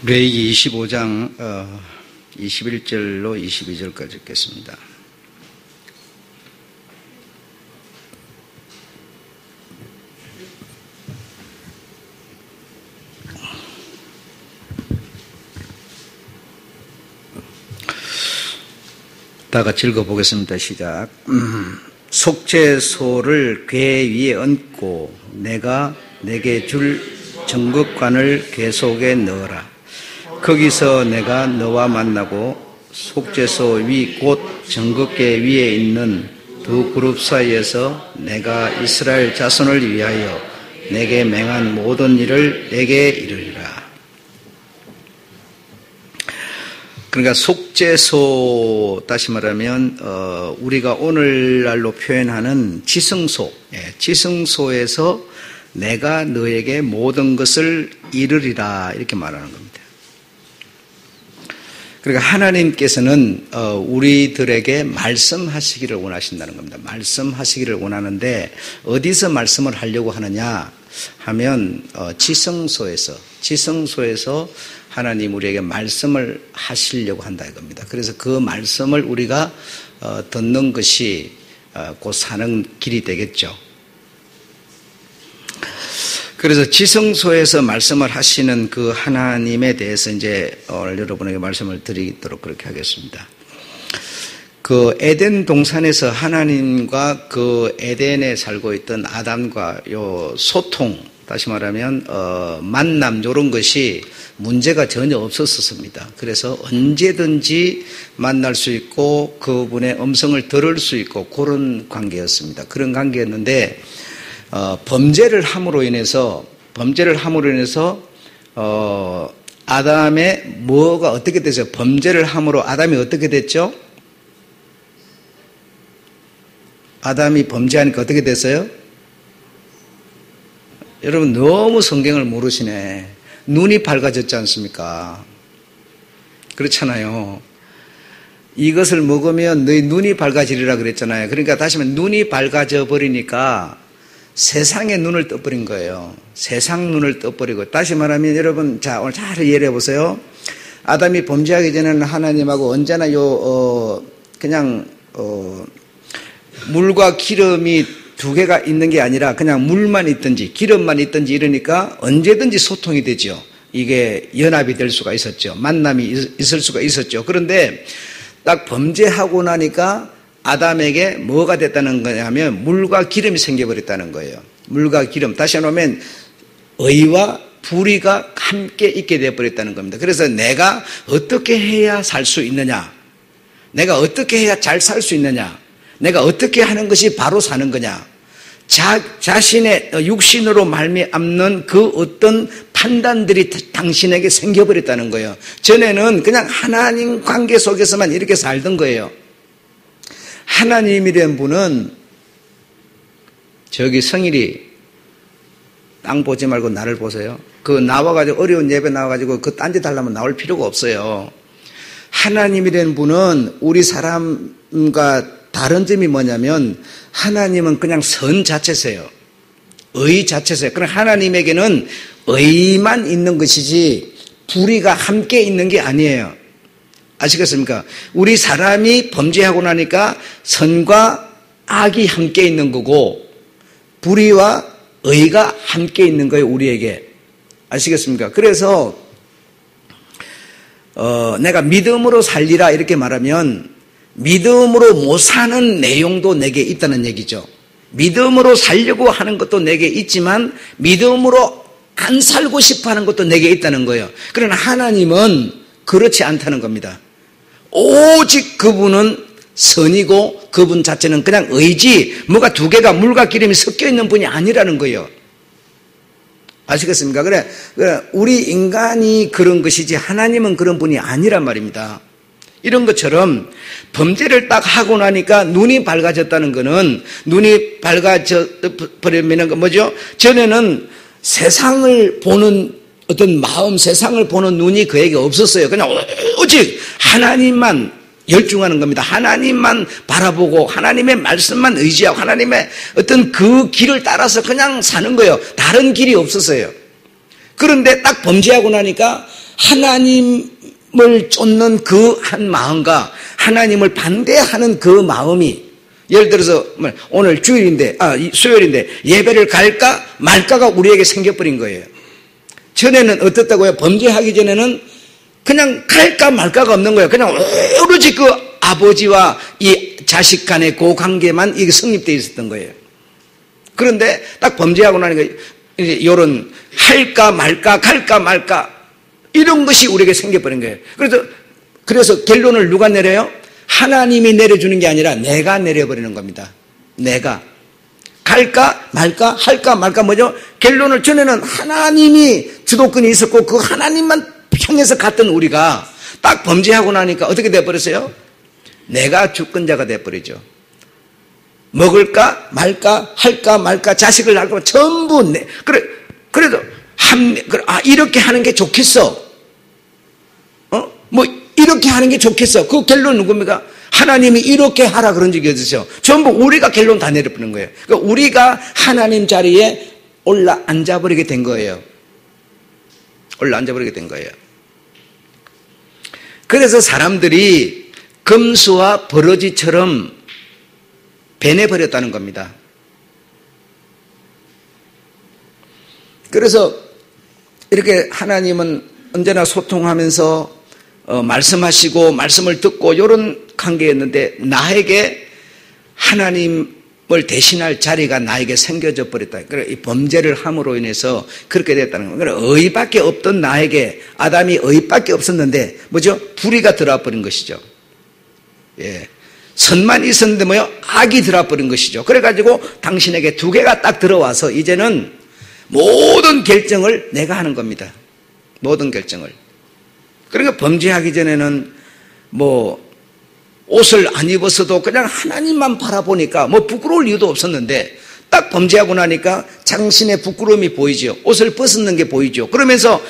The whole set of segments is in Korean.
레위기 25장 21절로 22절까지 읽겠습니다. 다 같이 읽어보겠습니다. 시작. 속죄소를 궤 위에 얹고 내가 내게 줄 정극관을 궤 속에 넣어라. 거기서 내가 너와 만나고 속죄소 위 곧 정극궤 위에 있는 두 그룹 사이에서 내가 이스라엘 자손을 위하여 내게 맹한 모든 일을 내게 이르리라. 그러니까 속죄소, 다시 말하면 우리가 오늘날로 표현하는 지성소, 지성소에서 내가 너에게 모든 것을 이르리라 이렇게 말하는 겁니다. 그러니까 하나님께서는 우리들에게 말씀하시기를 원하신다는 겁니다. 말씀하시기를 원하는데 어디서 말씀을 하려고 하느냐 하면 지성소에서 하나님 우리에게 말씀을 하시려고 한다 이겁니다. 그래서 그 말씀을 우리가 듣는 것이 곧 사는 길이 되겠죠. 그래서 지성소에서 말씀을 하시는 그 하나님에 대해서 이제 오늘 여러분에게 말씀을 드리도록 그렇게 하겠습니다. 그 에덴 동산에서 하나님과 그 에덴에 살고 있던 아담과 요 소통, 다시 말하면 만남 이런 것이 문제가 전혀 없었습니다. 그래서 언제든지 만날 수 있고 그분의 음성을 들을 수 있고 그런 관계였습니다. 그런 관계였는데 범죄를 함으로 인해서 아담의 뭐가 어떻게 됐어요? 범죄를 함으로 아담이 어떻게 됐죠? 아담이 범죄하니까 어떻게 됐어요? 여러분 너무 성경을 모르시네. 눈이 밝아졌지 않습니까? 그렇잖아요. 이것을 먹으면 너희 눈이 밝아지리라 그랬잖아요. 그러니까 다시 말하면 눈이 밝아져 버리니까 세상의 눈을 떠버린 거예요. 세상 눈을 떠버리고, 다시 말하면 여러분, 자, 오늘 잘 이해해 보세요. 아담이 범죄하기 전에는 하나님하고 언제나 물과 기름이 두 개가 있는 게 아니라 그냥 물만 있든지 기름만 있든지 이러니까 언제든지 소통이 되죠. 이게 연합이 될 수가 있었죠. 만남이 있을 수가 있었죠. 그런데 딱 범죄하고 나니까 아담에게 뭐가 됐다는 거냐면 물과 기름이 생겨버렸다는 거예요. 물과 기름, 다시 하면 의와 불의가 함께 있게 되어버렸다는 겁니다. 그래서 내가 어떻게 해야 살 수 있느냐, 내가 어떻게 해야 잘 살 수 있느냐, 내가 어떻게 하는 것이 바로 사는 거냐, 자신의 육신으로 말미암는 그 어떤 판단들이 당신에게 생겨버렸다는 거예요. 전에는 그냥 하나님 관계 속에서만 이렇게 살던 거예요. 하나님이란 분은 저기 성일이 땅 보지 말고 나를 보세요. 그 나와가지고 어려운 예배 나와가지고 그 딴 데 달라면 나올 필요가 없어요. 하나님이란 분은 우리 사람과 다른 점이 뭐냐면 하나님은 그냥 선 자체세요. 의 자체세요. 그럼 하나님에게는 의만 있는 것이지 불의가 함께 있는 게 아니에요. 아시겠습니까? 우리 사람이 범죄하고 나니까 선과 악이 함께 있는 거고 불의와 의가 함께 있는 거예요, 우리에게. 아시겠습니까? 그래서 내가 믿음으로 살리라 이렇게 말하면 믿음으로 못 사는 내용도 내게 있다는 얘기죠. 믿음으로 살려고 하는 것도 내게 있지만 믿음으로 안 살고 싶어 하는 것도 내게 있다는 거예요. 그러나 하나님은 그렇지 않다는 겁니다. 오직 그분은 선이고 그분 자체는 그냥 의지, 뭐가 두 개가 물과 기름이 섞여 있는 분이 아니라는 거예요. 아시겠습니까? 그래 우리 인간이 그런 것이지 하나님은 그런 분이 아니란 말입니다. 이런 것처럼 범죄를 딱 하고 나니까 눈이 밝아졌다는 거는, 눈이 밝아져 버리면 뭐죠? 전에는 세상을 보는 어떤 마음, 세상을 보는 눈이 그에게 없었어요. 그냥 오직 하나님만 열중하는 겁니다. 하나님만 바라보고 하나님의 말씀만 의지하고 하나님의 어떤 그 길을 따라서 그냥 사는 거예요. 다른 길이 없었어요. 그런데 딱 범죄하고 나니까 하나님을 쫓는 그 한 마음과 하나님을 반대하는 그 마음이, 예를 들어서 오늘 주일인데, 수요일인데 예배를 갈까 말까가 우리에게 생겨버린 거예요. 전에는 어떻다고요? 범죄하기 전에는 그냥 갈까 말까가 없는 거예요. 그냥 오로지 그 아버지와 이 자식 간의 그 관계만 이게 성립되어 있었던 거예요. 그런데 딱 범죄하고 나니까 이제 이런 할까 말까, 갈까 말까 이런 것이 우리에게 생겨버린 거예요. 그래서 결론을 누가 내려요? 하나님이 내려주는 게 아니라 내가 내려버리는 겁니다. 내가. 갈까 말까, 할까 말까 뭐죠? 결론을, 전에는 하나님이 주도권이 있었고 그 하나님만 향해서 갔던 우리가 딱 범죄하고 나니까 어떻게 돼버렸어요? 내가 주권자가 돼버리죠. 먹을까 말까, 할까 말까, 자식을 낳고 전부 그래도 이렇게 하는 게 좋겠어. 이렇게 하는 게 좋겠어. 그 결론은 누굽니까? 하나님이 이렇게 하라 그런 적이 없으셔. 전부 우리가 결론 다 내려버리는 거예요. 그러니까 우리가 하나님 자리에 올라 앉아버리게 된 거예요. 올라 앉아버리게 된 거예요. 그래서 사람들이 금수와 버러지처럼 변해버렸다는 겁니다. 그래서 이렇게 하나님은 언제나 소통하면서 말씀하시고 말씀을 듣고 이런 관계였는데 나에게 하나님을 대신할 자리가 나에게 생겨져 버렸다. 그러니까 이 범죄를 함으로 인해서 그렇게 됐다는 거예요. 그러니까 의밖에 없던 나에게, 아담이 의밖에 없었는데 뭐죠? 불의가 들어와 버린 것이죠. 예. 선만 있었는데 악이 들어와 버린 것이죠. 그래가지고 당신에게 두 개가 딱 들어와서 이제는 모든 결정을 내가 하는 겁니다. 모든 결정을. 그러니까 범죄하기 전에는 옷을 안 입었어도 그냥 하나님만 바라보니까 부끄러울 이유도 없었는데 딱 범죄하고 나니까 당신의 부끄러움이 보이죠. 옷을 벗는 게 보이죠. 그러면서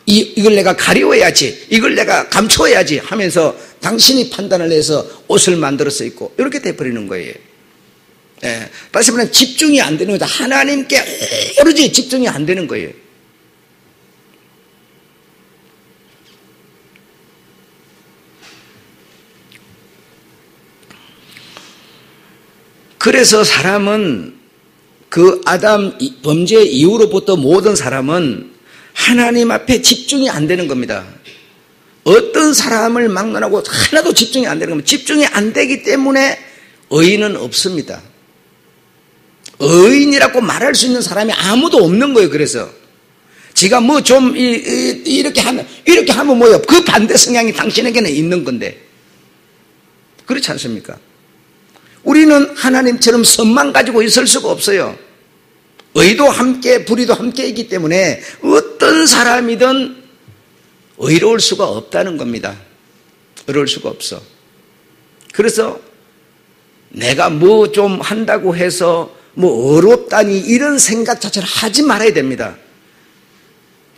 이걸 내가 가려워야지, 이걸 내가 감춰야지 하면서 당신이 판단을 해서 옷을 만들어서 입고 이렇게 돼버리는 거예요. 예. 다시 말하면 집중이 안 되는 거다. 하나님께 오로지 집중이 안 되는 거예요. 그래서 사람은 그 아담 범죄 이후로부터 모든 사람은 하나님 앞에 집중이 안 되는 겁니다. 어떤 사람을 막론하고 하나도 집중이 안 되는 겁니다. 집중이 안 되기 때문에 의인은 없습니다. 의인이라고 말할 수 있는 사람이 아무도 없는 거예요. 그래서 지가 좀 이렇게 하면 뭐예요? 그 반대 성향이 당신에게는 있는 건데 그렇지 않습니까? 우리는 하나님처럼 선만 가지고 있을 수가 없어요. 의도 함께 불의도 함께 있기 때문에 어떤 사람이든 의로울 수가 없다는 겁니다. 의로울 수가 없어. 그래서 내가 좀 한다고 해서 어렵다니 이런 생각 자체를 하지 말아야 됩니다.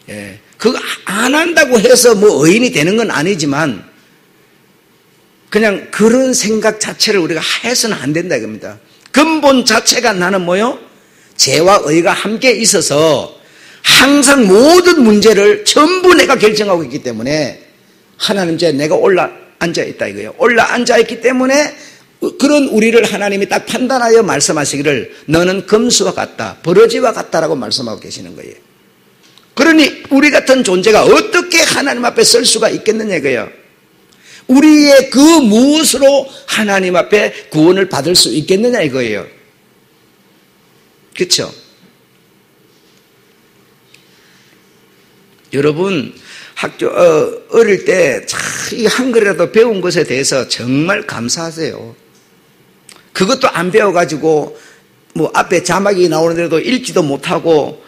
예. 그거 안 한다고 해서 의인이 되는 건 아니지만 그냥 그런 생각 자체를 우리가 해서는 안 된다 이겁니다. 근본 자체가 나는 죄와 의가 함께 있어서 항상 모든 문제를 전부 내가 결정하고 있기 때문에 하나님 자리에 내가 올라 앉아 있다 이거예요. 올라 앉아 있기 때문에 그런 우리를 하나님이 딱 판단하여 말씀하시기를 너는 금수와 같다, 버러지와 같다라고 말씀하고 계시는 거예요. 그러니 우리 같은 존재가 어떻게 하나님 앞에 설 수가 있겠느냐 이거예요. 우리의 그 무엇으로 하나님 앞에 구원을 받을 수 있겠느냐 이거예요. 그렇죠? 여러분 어릴 때 이 한글이라도 배운 것에 대해서 정말 감사하세요. 그것도 안 배워가지고 앞에 자막이 나오는데도 읽지도 못하고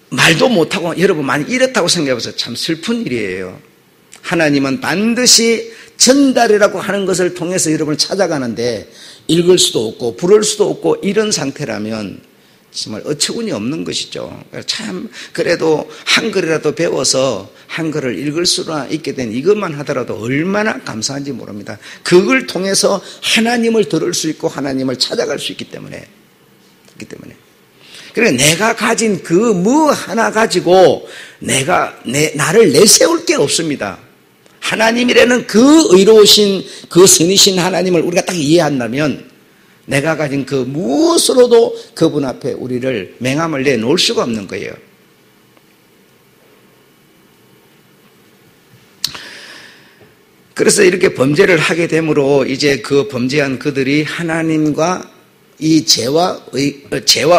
말도 못하고 여러분 많이 이렇다고 생각해보세요. 참 슬픈 일이에요. 하나님은 반드시 전달이라고 하는 것을 통해서 여러분을 찾아가는데 읽을 수도 없고 부를 수도 없고 이런 상태라면 정말 어처구니 없는 것이죠. 참 그래도 한글이라도 배워서 한글을 읽을 수나 있게 된 이것만 하더라도 얼마나 감사한지 모릅니다. 그걸 통해서 하나님을 들을 수 있고 하나님을 찾아갈 수 있기 때문에. 그러니까 내가 가진 그 뭐 하나 가지고 나를 내세울 게 없습니다. 하나님이라는 그 의로우신 그 선이신 하나님을 우리가 딱 이해한다면 내가 가진 그 무엇으로도 그분 앞에 우리를 맹함을 내놓을 수가 없는 거예요. 그래서 이렇게 범죄를 하게 되므로 이제 그 범죄한 그들이 하나님과 이 죄와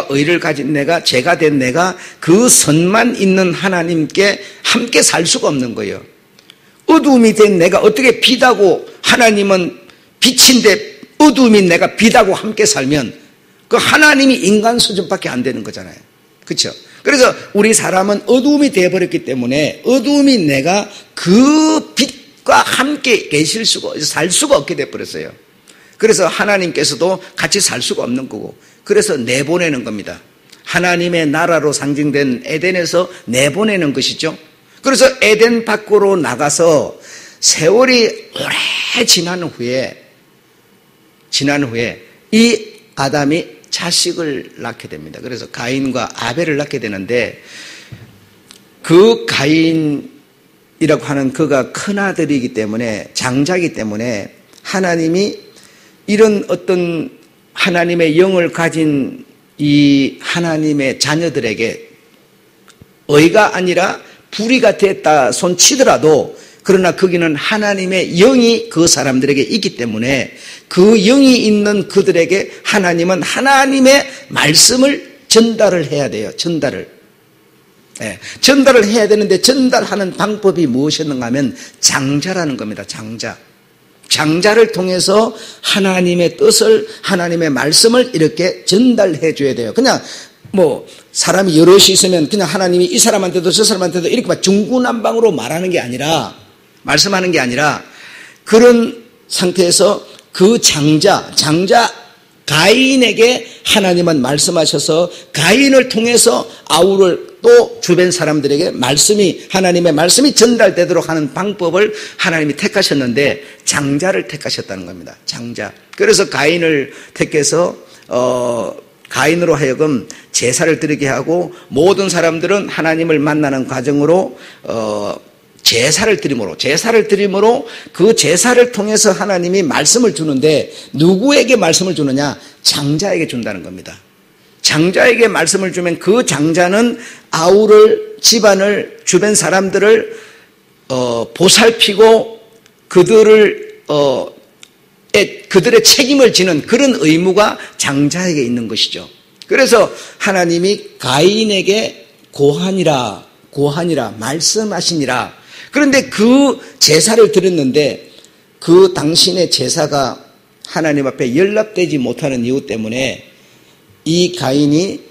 의를 가진 내가, 죄가 된 내가 그 선만 있는 하나님께 함께 살 수가 없는 거예요. 어두움이 된 내가 어떻게 빛하고, 하나님은 빛인데 어두움이 내가 빛하고 함께 살면 그 하나님이 인간 수준밖에 안 되는 거잖아요. 그렇죠? 그래서 우리 사람은 어두움이 되어버렸기 때문에 어두움이 내가 그 빛과 함께 살 수가 없게 되어버렸어요. 그래서 하나님께서도 같이 살 수가 없는 거고, 그래서 내보내는 겁니다. 하나님의 나라로 상징된 에덴에서 내보내는 것이죠. 그래서 에덴 밖으로 나가서 세월이 오래 지난 후에 이 아담이 자식을 낳게 됩니다. 그래서 가인과 아벨을 낳게 되는데, 그 가인이라고 하는 그가 큰아들이기 때문에, 장자이기 때문에 하나님이 이런 어떤 하나님의 영을 가진 이 하나님의 자녀들에게 의가 아니라 불의가 됐다 손치더라도, 그러나 거기는 하나님의 영이 그 사람들에게 있기 때문에 그 영이 있는 그들에게 하나님은 하나님의 말씀을 전달을 해야 돼요. 전달을 해야 되는데, 전달하는 방법이 무엇이었는가 하면 장자라는 겁니다. 장자를 통해서 하나님의 뜻을, 하나님의 말씀을 이렇게 전달해 줘야 돼요. 그냥 사람이 여럿이 있으면 그냥 하나님이 이 사람한테도 저 사람한테도 이렇게 중구난방으로 말하는 게 아니라, 말씀하는 게 아니라, 그런 상태에서 그 장자 가인에게 하나님은 말씀하셔서 가인을 통해서 아우를 또 주변 사람들에게 하나님의 말씀이 전달되도록 하는 방법을 하나님이 택하셨는데, 장자를 택하셨다는 겁니다. 장자. 그래서 가인을 택해서 가인으로 하여금 제사를 드리게 하고, 모든 사람들은 하나님을 만나는 과정으로 제사를 드림으로 그 제사를 통해서 하나님이 말씀을 주는데, 누구에게 말씀을 주느냐? 장자에게 준다는 겁니다. 장자에게 말씀을 주면 그 장자는 아우를, 집안을, 주변 사람들을 보살피고 그들의 책임을 지는 그런 의무가 장자에게 있는 것이죠. 그래서 하나님이 가인에게 고하니라 말씀하시니라. 그런데 그 제사를 드렸는데 그 당신의 제사가 하나님 앞에 연락되지 못하는 이유 때문에 이 가인이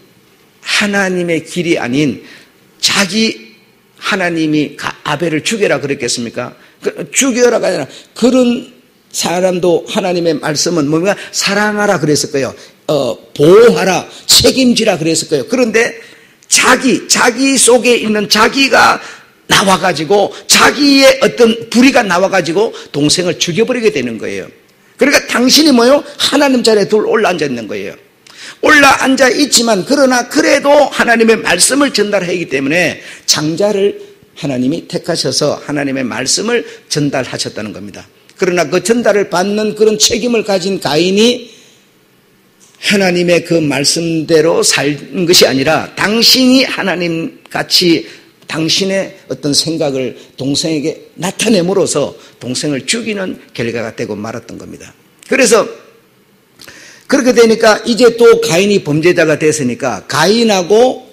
하나님의 길이 아닌 하나님이 아벨을 죽여라 그랬겠습니까? 죽여라가 아니라, 그런 사람도 하나님의 말씀은 뭔가 사랑하라 그랬을 거예요. 보호하라, 책임지라 그랬을 거예요. 그런데 자기 속에 있는 자기가 나와가지고, 자기의 어떤 불의가 나와가지고 동생을 죽여버리게 되는 거예요. 그러니까 당신이 하나님 자리에 올라앉아 있는 거예요. 올라앉아 있지만, 그러나 그래도 하나님의 말씀을 전달하기 때문에 장자를 하나님이 택하셔서 하나님의 말씀을 전달하셨다는 겁니다. 그러나 그 전달을 받는 그런 책임을 가진 가인이 하나님의 그 말씀대로 산 것이 아니라, 당신이 하나님같이 당신의 어떤 생각을 동생에게 나타냄으로써 동생을 죽이는 결과가 되고 말았던 겁니다. 그래서 그렇게 되니까 이제 또 가인이 범죄자가 됐으니까 가인하고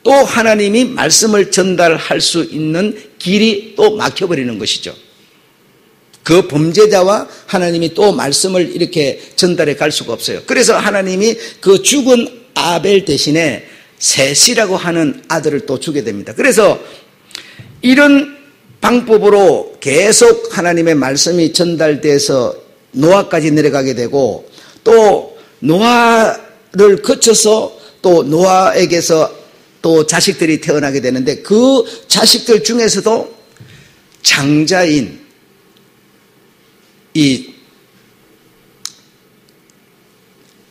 또 하나님이 말씀을 전달할 수 있는 길이 또 막혀버리는 것이죠. 그 범죄자와 하나님이 또 말씀을 이렇게 전달해 갈 수가 없어요. 그래서 하나님이 그 죽은 아벨 대신에 셋이라고 하는 아들을 또 주게 됩니다. 그래서 이런 방법으로 계속 하나님의 말씀이 전달돼서 노아까지 내려가게 되고, 또 노아를 거쳐서 또 노아에게서 또 자식들이 태어나게 되는데, 그 자식들 중에서도 장자인 이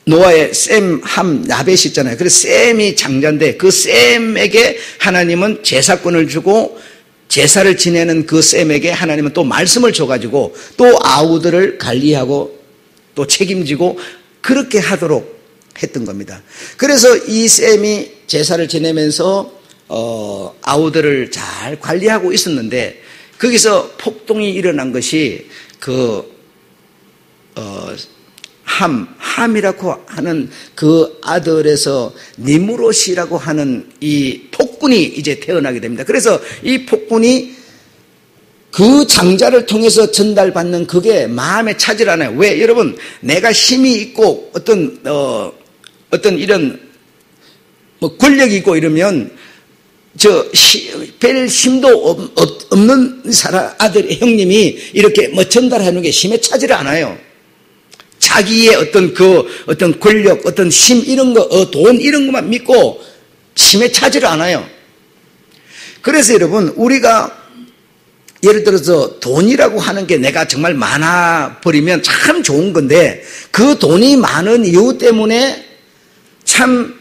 노아의 셈, 함, 야벳이 있잖아요. 그래서 셈이 장자인데 그 셈에게 하나님은 제사권을 주고 제사를 지내는 그 셈에게 하나님은 또 말씀을 줘가지고 또 아우들을 관리하고 또 책임지고 그렇게 하도록 했던 겁니다. 그래서 이 셈이 제사를 지내면서 아우들을 잘 관리하고 있었는데 거기서 폭동이 일어난 것이 함이라고 하는 그 아들에서 니므롯이라고 하는 이 폭군이 이제 태어나게 됩니다. 그래서 이 폭군이 그 장자를 통해서 전달받는 그게 마음에 차질 않아요. 왜? 여러분, 내가 힘이 있고 어떤 이런 권력이 있고 이러면 별 힘도 없는 아들, 형님이 이렇게 전달하는 게 힘에 차질 않아요. 자기의 어떤 권력, 어떤 힘, 이런 거, 돈, 이런 것만 믿고 힘에 차지를 않아요. 그래서 여러분, 우리가 예를 들어서 돈이라고 하는 게 내가 정말 많아버리면 참 좋은 건데 그 돈이 많은 이유 때문에 참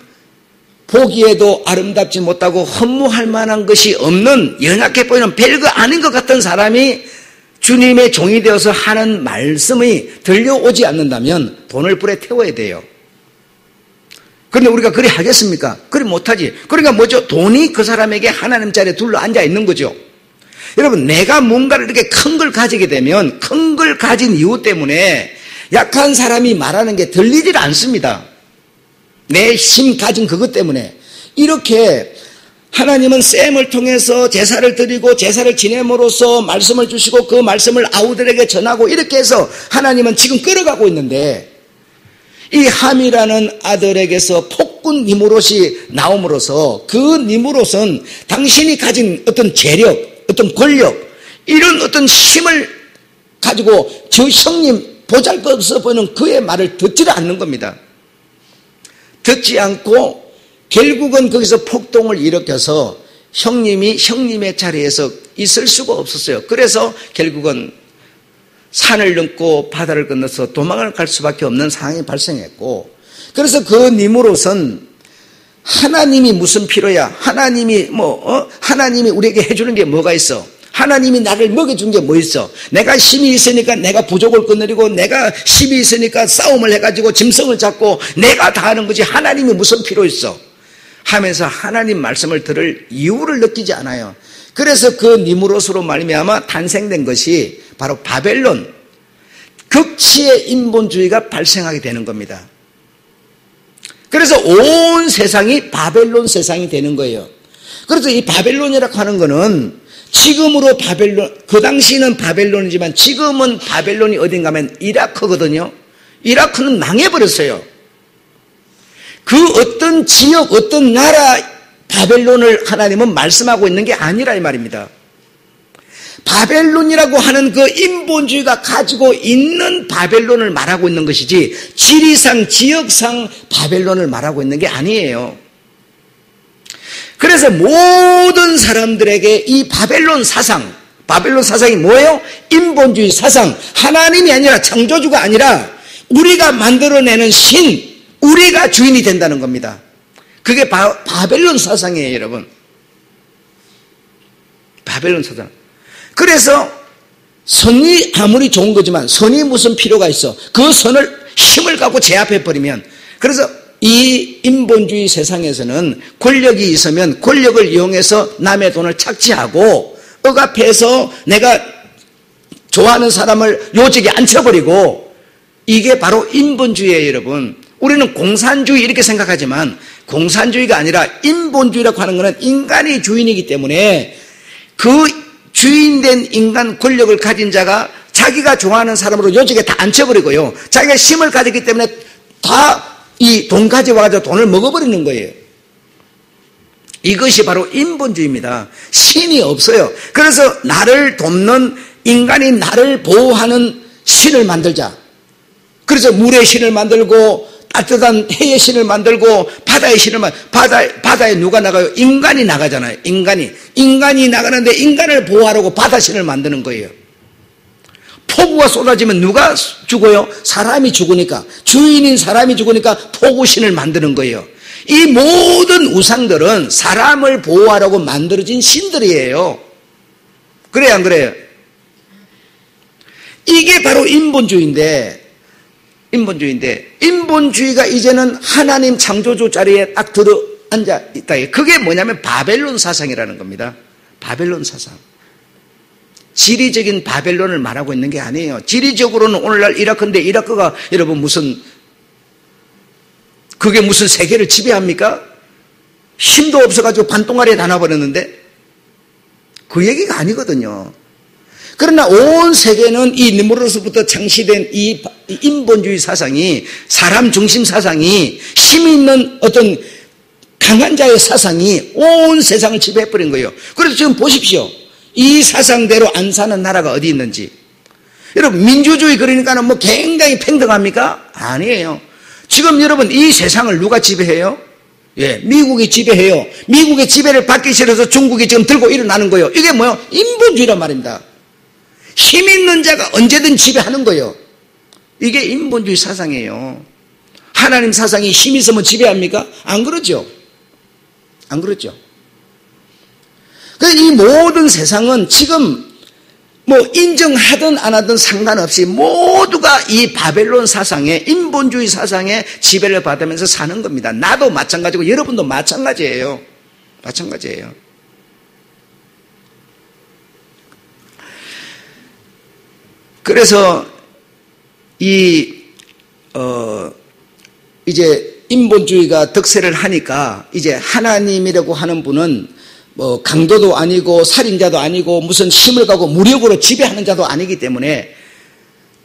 보기에도 아름답지 못하고 허무할 만한 것이 없는 연약해 보이는 별거 아닌 것 같은 사람이 주님의 종이 되어서 하는 말씀이 들려오지 않는다면 돈을 불에 태워야 돼요. 그런데 우리가 그리 하겠습니까? 그리 못하지. 그러니까 뭐죠? 돈이 그 사람에게 하나님 자리에 둘러 앉아 있는 거죠. 여러분, 내가 뭔가를 이렇게 큰 걸 가지게 되면 큰 걸 가진 이유 때문에 약한 사람이 말하는 게 들리질 않습니다. 내 힘 가진 그것 때문에. 이렇게 하나님은 셈을 통해서 제사를 드리고 제사를 지냄으로써 말씀을 주시고 그 말씀을 아우들에게 전하고 이렇게 해서 하나님은 지금 끌어가고 있는데 이 함이라는 아들에게서 폭군 니므롯이 나옴으로써 그 니므롯은 당신이 가진 어떤 재력, 어떤 권력, 이런 어떤 힘을 가지고 저 형님 보잘것없어 보이는 그의 말을 듣지를 않는 겁니다. 듣지 않고 결국은 거기서 폭동을 일으켜서 형님이 형님의 자리에서 있을 수가 없었어요. 그래서 결국은 산을 넘고 바다를 건너서 도망을 갈 수밖에 없는 상황이 발생했고, 그래서 그 니므롯은 하나님이 무슨 필요야? 하나님이 하나님이 우리에게 해주는 게 뭐가 있어? 하나님이 나를 먹여준 게 뭐 있어? 내가 힘이 있으니까 내가 부족을 거느리고 내가 힘이 있으니까 싸움을 해가지고 짐승을 잡고 내가 다 하는 거지 하나님이 무슨 필요 있어? 하면서 하나님 말씀을 들을 이유를 느끼지 않아요. 그래서 그 니므롯으로 말미암아 탄생된 것이 바로 바벨론, 극치의 인본주의가 발생하게 되는 겁니다. 그래서 온 세상이 바벨론 세상이 되는 거예요. 그래서 이 바벨론이라고 하는 거는 지금으로 그 당시는 바벨론이지만 지금은 바벨론이 어딘가 하면 이라크거든요. 이라크는 망해버렸어요. 그 어떤 지역, 어떤 나라 바벨론을 하나님은 말씀하고 있는 게 아니라 이 말입니다. 바벨론이라고 하는 그 인본주의가 가지고 있는 바벨론을 말하고 있는 것이지 지리상, 지역상 바벨론을 말하고 있는 게 아니에요. 그래서 모든 사람들에게 이 바벨론 사상이 뭐예요? 인본주의 사상, 하나님이 아니라 창조주가 아니라 우리가 만들어내는 신, 우리가 주인이 된다는 겁니다. 그게 바벨론 사상이에요, 여러분. 바벨론 사상. 그래서 선이 아무리 좋은 거지만 선이 무슨 필요가 있어? 그 선을 힘을 갖고 제압해버리면, 그래서 이 인본주의 세상에서는 권력이 있으면 권력을 이용해서 남의 돈을 착취하고 억압해서 내가 좋아하는 사람을 요직에 앉혀버리고, 이게 바로 인본주의예요, 여러분. 우리는 공산주의 이렇게 생각하지만 공산주의가 아니라 인본주의라고 하는 것은 인간이 주인이기 때문에 그 주인된 인간 권력을 가진 자가 자기가 좋아하는 사람으로 요직에 다 앉혀버리고요. 자기가 힘을 가졌기 때문에 다 이 돈 가져와가지고 돈을 먹어버리는 거예요. 이것이 바로 인본주의입니다. 신이 없어요. 그래서 나를 돕는, 인간이 나를 보호하는 신을 만들자. 그래서 물의 신을 만들고 따뜻한 해의 신을 만들고 바다의 신을 바다에 누가 나가요? 인간이 나가잖아요. 인간이 나가는데 인간을 보호하려고 바다 신을 만드는 거예요. 폭우가 쏟아지면 누가 죽어요? 사람이 죽으니까. 주인인 사람이 죽으니까 폭우신을 만드는 거예요. 이 모든 우상들은 사람을 보호하라고 만들어진 신들이에요. 그래요, 안 그래요? 이게 바로 인본주의인데, 인본주의가 이제는 하나님 창조주 자리에 딱 들어 앉아 있다. 그게 뭐냐면 바벨론 사상이라는 겁니다. 바벨론 사상. 지리적인 바벨론을 말하고 있는 게 아니에요. 지리적으로는 오늘날 이라크인데 이라크가 여러분 그게 무슨 세계를 지배합니까? 힘도 없어가지고 반동아리에 나눠버렸는데 그 얘기가 아니거든요. 그러나 온 세계는 이 니무롯으로부터 창시된 이 인본주의 사상이, 사람 중심 사상이, 힘 있는 어떤 강한 자의 사상이 온 세상을 지배해버린 거예요. 그래서 지금 보십시오. 이 사상대로 안 사는 나라가 어디 있는지. 여러분, 민주주의 그러니까는 뭐 굉장히 평등합니까? 아니에요. 지금 여러분, 이 세상을 누가 지배해요? 예, 미국이 지배해요. 미국의 지배를 받기 싫어서 중국이 지금 들고 일어나는 거예요. 이게 뭐예요? 인본주의란 말입니다. 힘 있는 자가 언제든 지배하는 거예요. 이게 인본주의 사상이에요. 하나님 사상이 힘 있으면 지배합니까? 안 그러죠. 안 그렇죠. 이 모든 세상은 지금 뭐 인정하든 안 하든 상관없이 모두가 이 바벨론 사상에, 인본주의 사상에 지배를 받으면서 사는 겁니다. 나도 마찬가지고 여러분도 마찬가지예요. 마찬가지예요. 그래서 이제 인본주의가 득세를 하니까 이제 하나님이라고 하는 분은 뭐 강도도 아니고 살인자도 아니고 무슨 힘을 가고 무력으로 지배하는 자도 아니기 때문에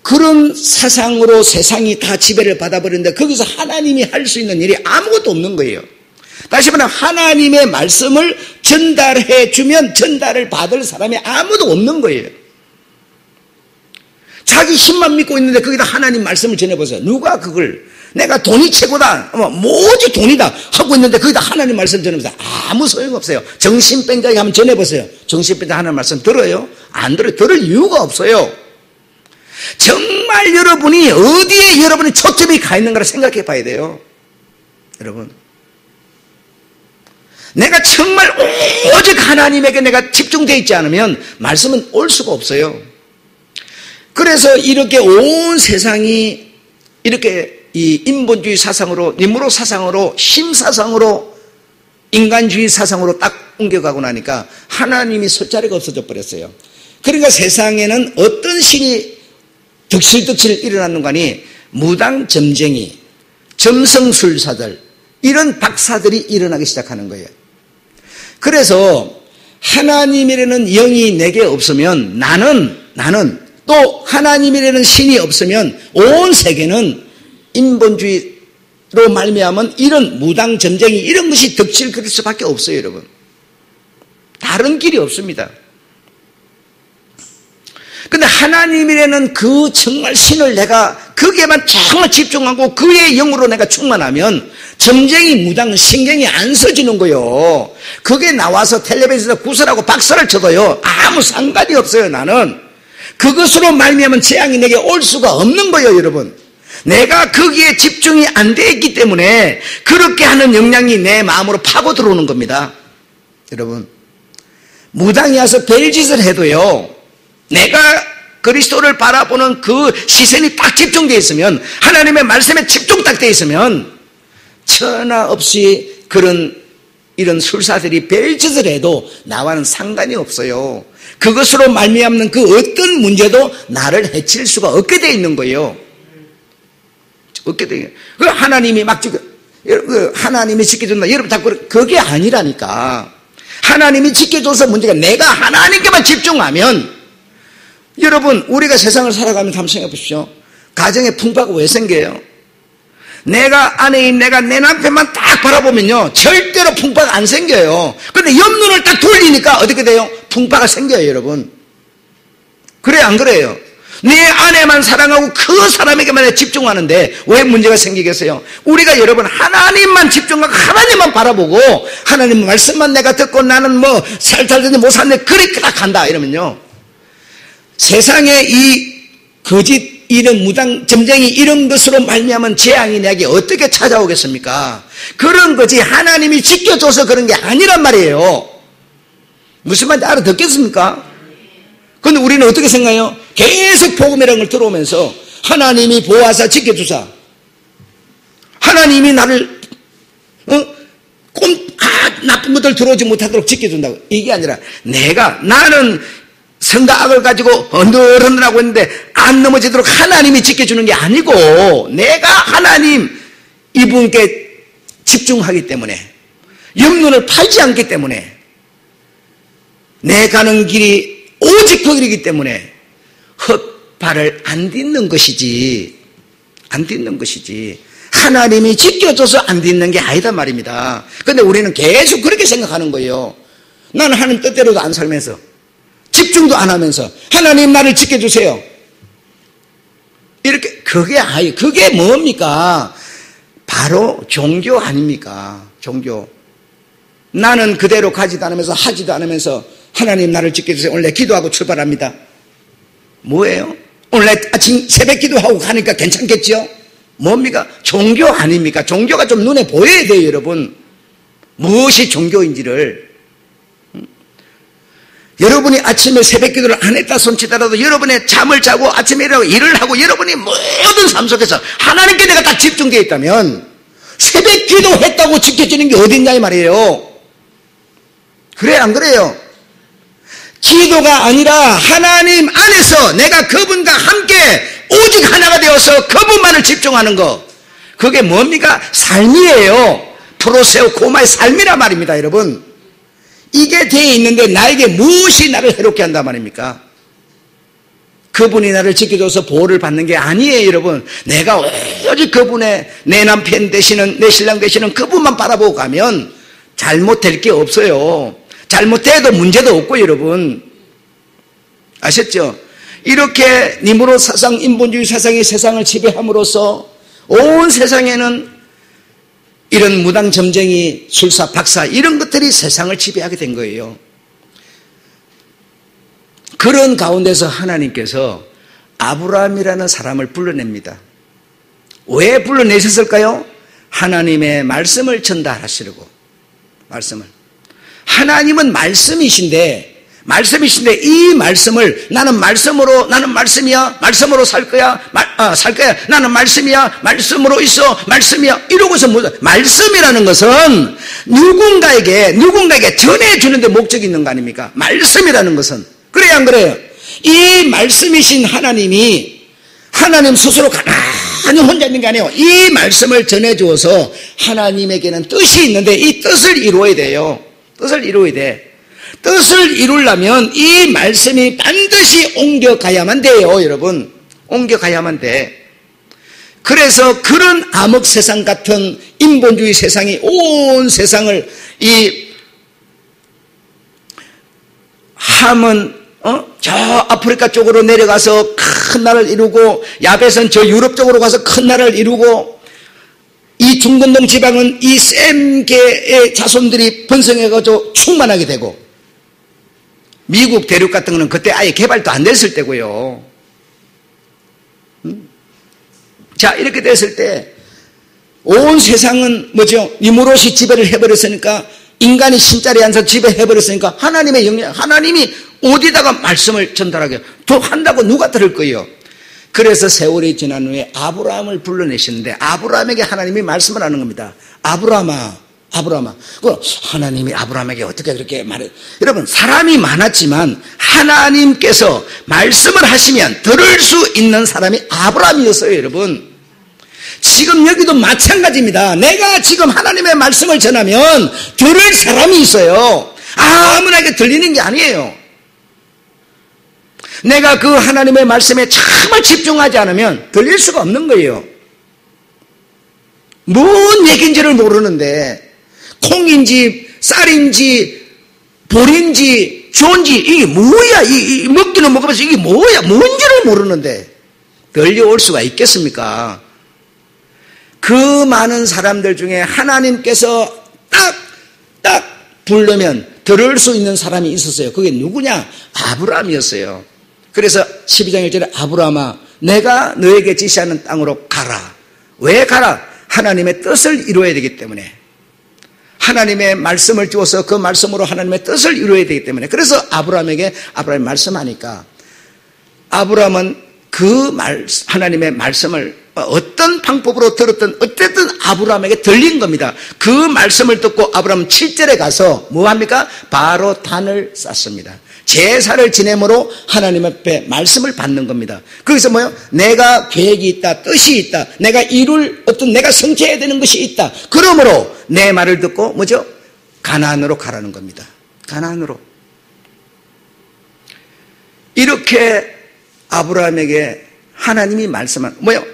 그런 사상으로 세상이 다 지배를 받아버리는데 거기서 하나님이 할 수 있는 일이 아무것도 없는 거예요. 다시 말하면 하나님의 말씀을 전달해 주면 전달을 받을 사람이 아무도 없는 거예요. 자기 힘만 믿고 있는데 거기다 하나님 말씀을 전해보세요. 누가 그걸 내가 돈이 최고다, 뭐지 돈이다 하고 있는데 거기다 하나님 말씀 전해보세요. 아무 소용없어요. 정신병자에게 한번 전해보세요. 정신병자 하나님 말씀 들어요? 안 들어요. 들을 이유가 없어요. 정말 여러분이 어디에 여러분의 초점이 가 있는가를 생각해 봐야 돼요. 여러분, 내가 정말 오직 하나님에게 내가 집중되어 있지 않으면 말씀은 올 수가 없어요. 그래서 이렇게 온 세상이 이렇게 이 인본주의 사상으로, 니무롯 사상으로, 힘사상으로, 인간주의 사상으로 딱 옮겨가고 나니까 하나님이 설 자리가 없어져 버렸어요. 그러니까 세상에는 어떤 신이 득실득실 일어났는가 하니 무당점쟁이, 점성술사들, 이런 박사들이 일어나기 시작하는 거예요. 그래서 하나님이라는 영이 내게 없으면 나는 또 하나님이라는 신이 없으면 온 세계는 인본주의로 말미암은 이런 무당 점쟁이 이런 것이 득실 그릴 수밖에 없어요, 여러분. 다른 길이 없습니다. 근데 하나님이라는 그 정말 신을 내가 거기에만 정말 집중하고 그의 영으로 내가 충만하면 점쟁이 무당은 신경이 안 써지는 거예요. 그게 나와서 텔레비전에서 구설하고 박수를 쳐도요 아무 상관이 없어요. 나는 그것으로 말미암은 재앙이 내게 올 수가 없는 거예요, 여러분. 내가 거기에 집중이 안 돼 있기 때문에 그렇게 하는 영향이 내 마음으로 파고 들어오는 겁니다. 여러분, 무당이 와서 별짓을 해도요, 내가 그리스도를 바라보는 그 시선이 딱 집중되어 있으면, 하나님의 말씀에 집중 딱 되어 있으면 천하 없이 이런 술사들이 별짓을 해도 나와는 상관이 없어요. 그것으로 말미암는 그 어떤 문제도 나를 해칠 수가 없게 되어 있는 거예요. 없게 되어 있는 거예요. 하나님이 하나님이 지켜준다. 여러분 자꾸 그게 아니라니까. 하나님이 지켜줘서 문제가, 내가 하나님께만 집중하면, 여러분 우리가 세상을 살아가면서 한번 생각해 보십시오. 가정에 풍파가 왜 생겨요? 내가 아내인 내가 내 남편만 딱 바라보면요 절대로 풍파가 안 생겨요. 그런데 옆눈을 딱 돌리니까 어떻게 돼요? 풍파가 생겨요, 여러분. 그래요, 안 그래요? 내 아내만 사랑하고 그 사람에게만 집중하는데 왜 문제가 생기겠어요? 우리가 여러분 하나님만 집중하고 하나님만 바라보고 하나님 말씀만 내가 듣고 나는 뭐 살살든지 못 살네 그렇게 딱 간다 이러면요, 세상에 이 거짓 이런 무당 점쟁이 이런 것으로 말미암은 재앙이 내게 어떻게 찾아오겠습니까? 그런 거지 하나님이 지켜줘서 그런 게 아니란 말이에요. 무슨 말인지 알아듣겠습니까? 그런데 우리는 어떻게 생각해요? 계속 복음이라는 걸 들어오면서 하나님이 보호하사 지켜주사, 하나님이 나를 나쁜 것들 들어오지 못하도록 지켜준다고. 이게 아니라 나는 선과 악을 가지고 흔들흔들하고 있는데 안 넘어지도록 하나님이 지켜주는 게 아니고, 내가 하나님 이분께 집중하기 때문에, 영혼을 팔지 않기 때문에, 내 가는 길이 오직 그 길이기 때문에 헛발을 안 딛는 것이지, 하나님이 지켜줘서 안 딛는 게 아니다 말입니다. 그런데 우리는 계속 그렇게 생각하는 거예요. 나는 하나님 뜻대로도 안 살면서, 집중도 안 하면서, 하나님 나를 지켜주세요, 이렇게. 그게 뭡니까? 바로 종교 아닙니까? 종교. 나는 그대로 가지도 않으면서 하지도 않으면서 하나님 나를 지켜주세요, 오늘 내 기도하고 출발합니다. 뭐예요? 오늘 아침 새벽 기도하고 가니까 괜찮겠죠? 뭡니까? 종교 아닙니까? 종교가 좀 눈에 보여야 돼요, 여러분. 무엇이 종교인지를. 여러분이 아침에 새벽 기도를 안 했다 손치더라도 여러분의 잠을 자고 아침에 일어나고 일을 하고 여러분이 모든 삶 속에서 하나님께 내가 다 집중되어 있다면 새벽 기도했다고 지켜지는 게 어딨냐 이 말이에요. 그래 안 그래요? 기도가 아니라 하나님 안에서 내가 그분과 함께 오직 하나가 되어서 그분만을 집중하는 것, 그게 뭡니까? 삶이에요. 프로세오 코마의 삶이란 말입니다, 여러분. 이게 되어 있는데 나에게 무엇이 나를 해롭게 한단 말입니까? 그분이 나를 지켜줘서 보호를 받는 게 아니에요, 여러분. 내가 오직 그분의, 내 남편 되시는, 내 신랑 되시는 그분만 바라보고 가면 잘못될 게 없어요. 잘못돼도 문제도 없고, 여러분. 아셨죠? 이렇게 니무롯 사상, 인본주의 사상이 세상을 지배함으로써 온 세상에는 이런 무당 점쟁이, 술사, 박사 이런 것들이 세상을 지배하게 된 거예요. 그런 가운데서 하나님께서 아브라함이라는 사람을 불러냅니다. 왜 불러내셨을까요? 하나님의 말씀을 전달하시려고. 말씀을. 하나님은 말씀이신데 이 말씀을 나는 말씀이야, 말씀으로 살 거야, 나는 말씀이야, 말씀으로 있어, 말씀이야, 이러고서 말씀이라는 것은 누군가에게 전해주는데 목적이 있는 거 아닙니까? 말씀이라는 것은. 그래요, 안 그래요? 이 말씀이신 하나님 스스로 가만히 혼자 있는 게 아니에요. 이 말씀을 전해주어서 하나님에게는 뜻이 있는데 이 뜻을 이루어야 돼요. 뜻을 이루려면 이 말씀이 반드시 옮겨가야만 돼요, 여러분. 옮겨가야만 돼. 그래서 그런 암흑 세상 같은 인본주의 세상이 온 세상을, 이 함은 저 아프리카 쪽으로 내려가서 큰 나라를 이루고, 야벳은 저 유럽 쪽으로 가서 큰 나라를 이루고, 이 중근동 지방은 이 셈계의 자손들이 번성해가지고 충만하게 되고, 미국 대륙 같은 거는 그때 아예 개발도 안 됐을 때고요. 자, 이렇게 됐을 때 온 세상은 뭐죠? 니무롯이 지배를 해버렸으니까, 인간이 신자리에 앉아서 지배해버렸으니까 하나님의 영역, 하나님이 어디다가 말씀을 전달하게 한다고 누가 들을 거예요? 그래서 세월이 지난 후에 아브라함을 불러내시는데, 아브라함에게 하나님이 말씀을 하는 겁니다. 아브라함아. 하나님이 아브라함에게 어떻게 그렇게 말해? 여러분, 사람이 많았지만 하나님께서 말씀을 하시면 들을 수 있는 사람이 아브라함이었어요, 여러분. 지금 여기도 마찬가지입니다. 내가 지금 하나님의 말씀을 전하면 들을 사람이 있어요. 아무나에게 들리는 게 아니에요. 내가 그 하나님의 말씀에 정말 집중하지 않으면 들릴 수가 없는 거예요. 뭔 얘기인지를 모르는데, 콩인지 쌀인지 볼인지 주인지 이게 뭐야, 이 먹기는 먹으면서 이게 뭐야, 뭔지를 모르는데 들려올 수가 있겠습니까? 그 많은 사람들 중에 하나님께서 딱 부르면 들을 수 있는 사람이 있었어요. 그게 누구냐? 아브라함이었어요. 그래서 12장 1절에 아브라함아 내가 너에게 지시하는 땅으로 가라. 왜 가라? 하나님의 뜻을 이루어야 되기 때문에. 하나님의 말씀을 주어서 그 말씀으로 하나님의 뜻을 이루어야 되기 때문에. 그래서 아브라함에게 아브라함이 말씀하니까 아브라함은 하나님의 말씀을 어떤 방법으로 들었든 어쨌든 아브라함에게 들린 겁니다. 그 말씀을 듣고 아브라함은 7절에 가서 뭐합니까? 바로 단을 쌓습니다. 제사를 지내므로 하나님 앞에 말씀을 받는 겁니다. 거기서 뭐요? 내가 계획이 있다, 뜻이 있다, 내가 내가 성취해야 되는 것이 있다. 그러므로 내 말을 듣고 뭐죠? 가나안으로 가라는 겁니다. 가나안으로. 이렇게 아브라함에게 하나님이 말씀한 뭐요?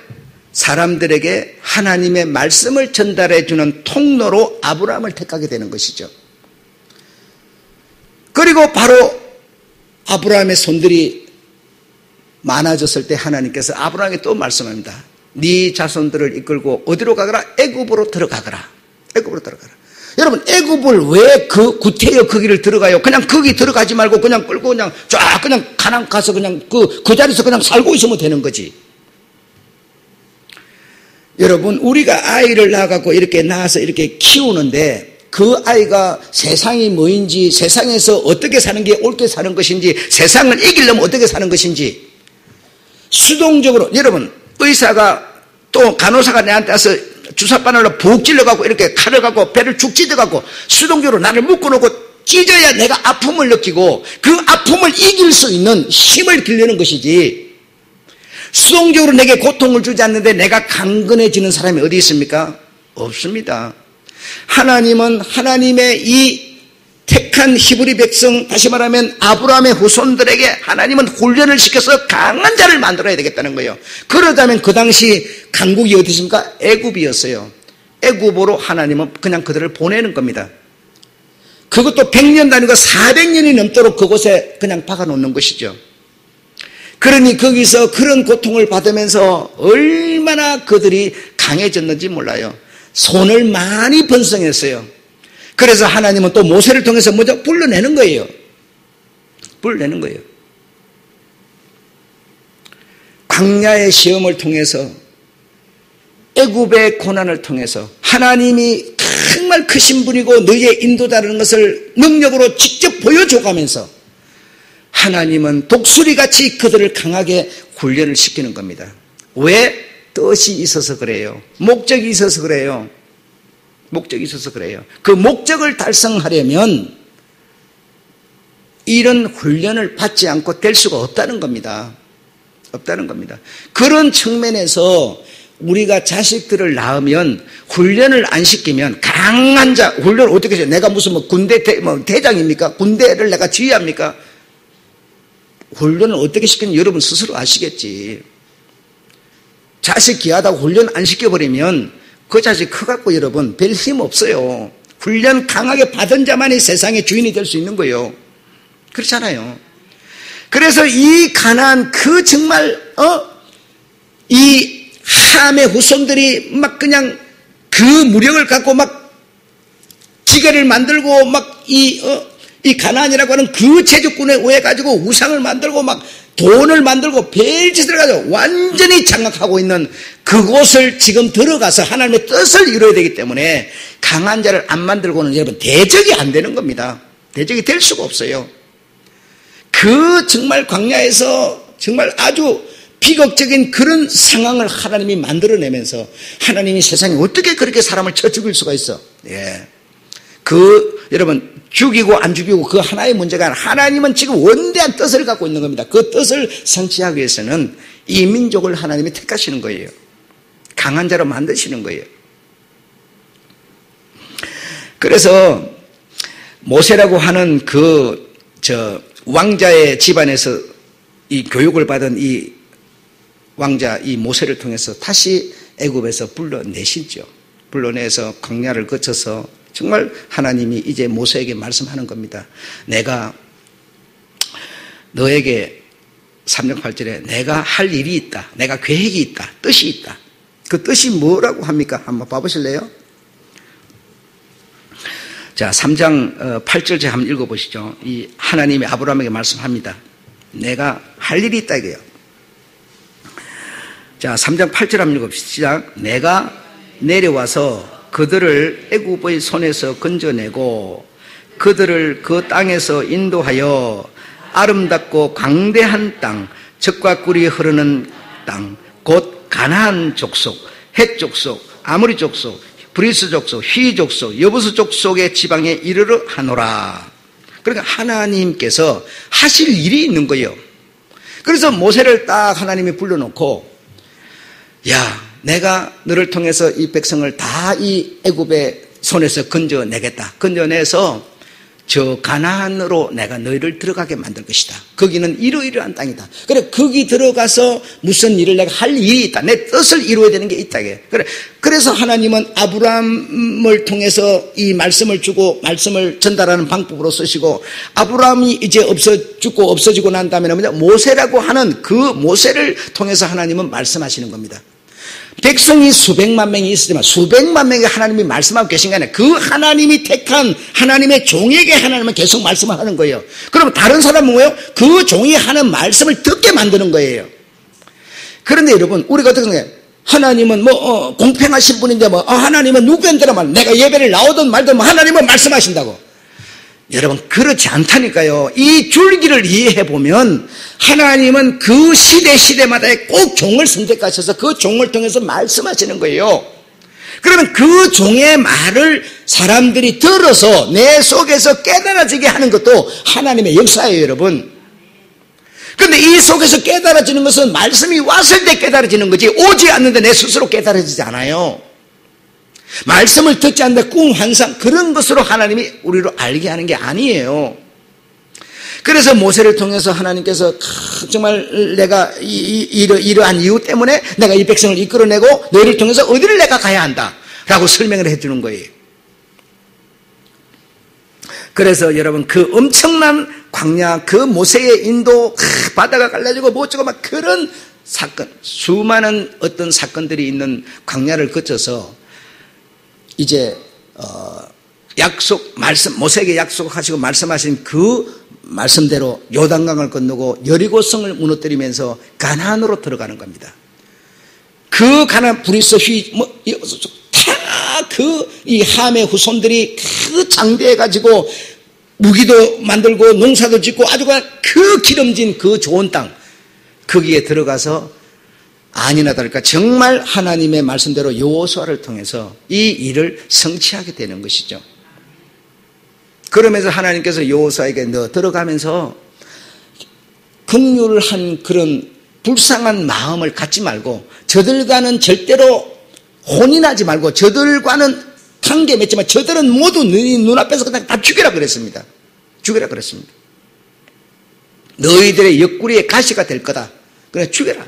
사람들에게 하나님의 말씀을 전달해 주는 통로로 아브라함을 택하게 되는 것이죠. 그리고 바로 아브라함의 손들이 많아졌을 때 하나님께서 아브라함에게 또 말씀합니다. 네 자손들을 이끌고 어디로 가거라? 애굽으로 들어가거라. 애굽으로 들어가라. 여러분, 애굽을 왜 그 구태여 그 길을 들어가요? 그냥 거기 들어가지 말고 그냥 끌고 그냥 쫙 그냥 가나안 가서 그냥 그 자리에서 그냥 살고 있으면 되는 거지. 여러분, 우리가 아이를 낳아갖고 이렇게 낳아서 이렇게 키우는데 그 아이가 세상이 뭐인지, 세상에서 어떻게 사는 게 옳게 사는 것인지, 세상을 이기려면 어떻게 사는 것인지 수동적으로, 여러분, 의사가 또 간호사가 내한테 와서 주사바늘로 푹 찔러갖고 이렇게 칼을 갖고 배를 축 찢어갖고 수동적으로 나를 묶어놓고 찢어야 내가 아픔을 느끼고 그 아픔을 이길 수 있는 힘을 기르는 것이지, 수동적으로 내게 고통을 주지 않는데 내가 강건해지는 사람이 어디 있습니까? 없습니다. 하나님은 하나님의 이 택한 히브리 백성, 다시 말하면 아브라함의 후손들에게 하나님은 훈련을 시켜서 강한 자를 만들어야 되겠다는 거예요. 그러자면 그 당시 강국이 어디 있습니까? 애굽이었어요. 애굽으로 하나님은 그냥 그들을 보내는 겁니다. 그것도 100년 단위가 400년이 넘도록 그곳에 그냥 박아놓는 것이죠. 그러니 거기서 그런 고통을 받으면서 얼마나 그들이 강해졌는지 몰라요. 손을 많이 번성했어요. 그래서 하나님은 또 모세를 통해서 뭐죠? 불러내는 거예요. 불러내는 거예요. 광야의 시험을 통해서, 애굽의 고난을 통해서 하나님이 정말 크신 분이고 너희의 인도자라는 것을 능력으로 직접 보여줘가면서 하나님은 독수리같이 그들을 강하게 훈련을 시키는 겁니다. 왜? 뜻이 있어서 그래요. 목적이 있어서 그래요. 목적이 있어서 그래요. 그 목적을 달성하려면 이런 훈련을 받지 않고 될 수가 없다는 겁니다. 없다는 겁니다. 그런 측면에서 우리가 자식들을 낳으면 훈련을 안 시키면 강한 자, 훈련을 어떻게 해요? 내가 무슨 군대 대장입니까? 군대를 내가 지휘합니까? 훈련을 어떻게 시키는지 여러분 스스로 아시겠지. 자식 귀하다고 훈련 안 시켜버리면 그 자식 커갖고 여러분 별 힘 없어요. 훈련 강하게 받은 자만이 세상의 주인이 될 수 있는 거예요. 그렇잖아요. 그래서 이 가나안 그 정말 이 함의 후손들이 막 그냥 그 무력을 갖고 막 지게를 만들고 막 이 가나안이라고 하는 그 제주꾼에 의해 가지고 우상을 만들고 막 돈을 만들고 별짓을 가지고 완전히 장악하고 있는 그곳을 지금 들어가서 하나님의 뜻을 이루어야 되기 때문에 강한 자를 안 만들고는 여러분 대적이 안 되는 겁니다. 대적이 될 수가 없어요. 그 정말 광야에서 정말 아주 비극적인 그런 상황을 하나님이 만들어내면서 하나님이 세상에 어떻게 그렇게 사람을 쳐 죽일 수가 있어? 예. 여러분 죽이고 안 죽이고 그 하나의 문제가 아니라 하나님은 지금 원대한 뜻을 갖고 있는 겁니다. 그 뜻을 성취하기 위해서는 이 민족을 하나님이 택하시는 거예요. 강한 자로 만드시는 거예요. 그래서 모세라고 하는 왕자의 집안에서 이 교육을 받은 이 왕자 이 모세를 통해서 다시 애굽에서 불러내시죠. 불러내서 광야를 거쳐서 정말 하나님이 이제 모세에게 말씀하는 겁니다. 내가 너에게 3장 8절에 내가 할 일이 있다. 내가 계획이 있다. 뜻이 있다. 그 뜻이 뭐라고 합니까? 한번 봐보실래요? 자, 3장 8절 한번 읽어보시죠. 이 하나님이 아브라함에게 말씀합니다. 내가 할 일이 있다 이거예요. 자, 3장 8절 한번 읽읍시다. 시작. 내가 내려와서 그들을 애굽의 손에서 건져내고 그들을 그 땅에서 인도하여 아름답고 광대한 땅, 젖과 꿀이 흐르는 땅, 곧 가나안 족속, 헷 족속, 아모리 족속, 브리스 족속, 휘 족속, 여부스 족속의 지방에 이르러 하노라. 그러니까 하나님께서 하실 일이 있는 거예요. 그래서 모세를 딱 하나님이 불러놓고, 야, 내가 너를 통해서 이 백성을 다 이 애굽의 손에서 건져내겠다. 건져내서 저 가나안으로 내가 너희를 들어가게 만들 것이다. 거기는 이러이러한 땅이다. 그래, 거기 들어가서 무슨 일을 내가 할 일이 있다. 내 뜻을 이루어야 되는 게 있다. 그래, 그래서 하나님은 아브라함을 통해서 이 말씀을 주고 말씀을 전달하는 방법으로 쓰시고, 아브라함이 이제 죽고 없어지고 난 다음에 모세라고 하는 그 모세를 통해서 하나님은 말씀하시는 겁니다. 백성이 수백만 명이 있으지만 수백만 명의 하나님이 말씀하고 계신 게 아니라 그 하나님이 택한 하나님의 종에게 하나님은 계속 말씀을 하는 거예요. 그럼 다른 사람은 뭐예요? 그 종이 하는 말씀을 듣게 만드는 거예요. 그런데 여러분, 우리가 어떻게 생각해요? 하나님은 공평하신 분인데 하나님은 누구한테나 말, 내가 예배를 나오든 말든 하나님은 말씀하신다고. 여러분, 그렇지 않다니까요. 이 줄기를 이해해 보면 하나님은 그 시대마다 꼭 종을 선택하셔서 그 종을 통해서 말씀하시는 거예요. 그러면 그 종의 말을 사람들이 들어서 내 속에서 깨달아지게 하는 것도 하나님의 역사예요, 여러분. 그런데 이 속에서 깨달아지는 것은 말씀이 왔을 때 깨달아지는 거지, 오지 않는데 내 스스로 깨달아지지 않아요. 말씀을 듣지 않는다, 꿈, 환상, 그런 것으로 하나님이 우리로 알게 하는 게 아니에요. 그래서 모세를 통해서 하나님께서 정말 내가 이러한 이유 때문에 내가 이 백성을 이끌어내고 너희를 통해서 어디를 내가 가야 한다 라고 설명을 해주는 거예요. 그래서 여러분, 그 엄청난 광야, 그 모세의 인도, 바다가 갈라지고 뭐어쩌고 막 그런 사건, 수많은 어떤 사건들이 있는 광야를 거쳐서 이제 말씀, 모세에게 약속하시고 말씀하신 그 말씀대로 요단강을 건너고 여리고성을 무너뜨리면서 가나안으로 들어가는 겁니다. 그 가나안 브리스 이 함의 후손들이 그 장대해 가지고 무기도 만들고 농사도 짓고 아주 그 기름진 그 좋은 땅, 거기에 들어가서 아니나 다를까 정말 하나님의 말씀대로 여호수아를 통해서 이 일을 성취하게 되는 것이죠. 그러면서 하나님께서 여호수아에게 너 들어가면서 긍휼한 그런 불쌍한 마음을 갖지 말고 저들과는 절대로 혼이 나지 말고 저들과는 관계 맺지만 저들은 모두 너희 눈앞에서 그냥 다 죽여라 그랬습니다. 죽여라 그랬습니다. 너희들의 옆구리에 가시가 될 거다. 그래 죽여라.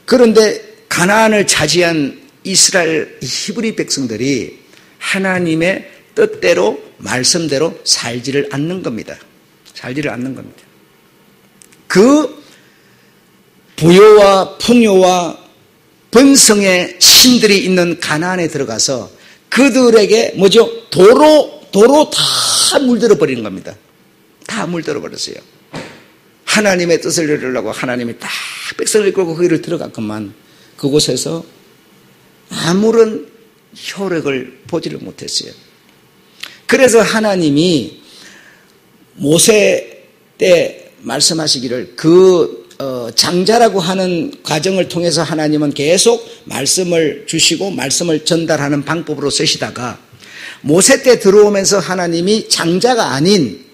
그런데 가나안을 차지한 이스라엘 히브리 백성들이 하나님의 뜻대로 말씀대로 살지를 않는 겁니다. 살지를 않는 겁니다. 그 부요와 풍요와 번성의 신들이 있는 가나안에 들어가서 그들에게 도로 다 물들어 버리는 겁니다. 다 물들어 버렸어요. 하나님의 뜻을 이루려고 하나님이 딱 백성을 이끌고 거기를 들어갔건만 그곳에서 아무런 효력을 보지를 못했어요. 그래서 하나님이 모세 때 말씀하시기를 장자라고 하는 과정을 통해서 하나님은 계속 말씀을 주시고 말씀을 전달하는 방법으로 쓰시다가 모세 때 들어오면서 하나님이 장자가 아닌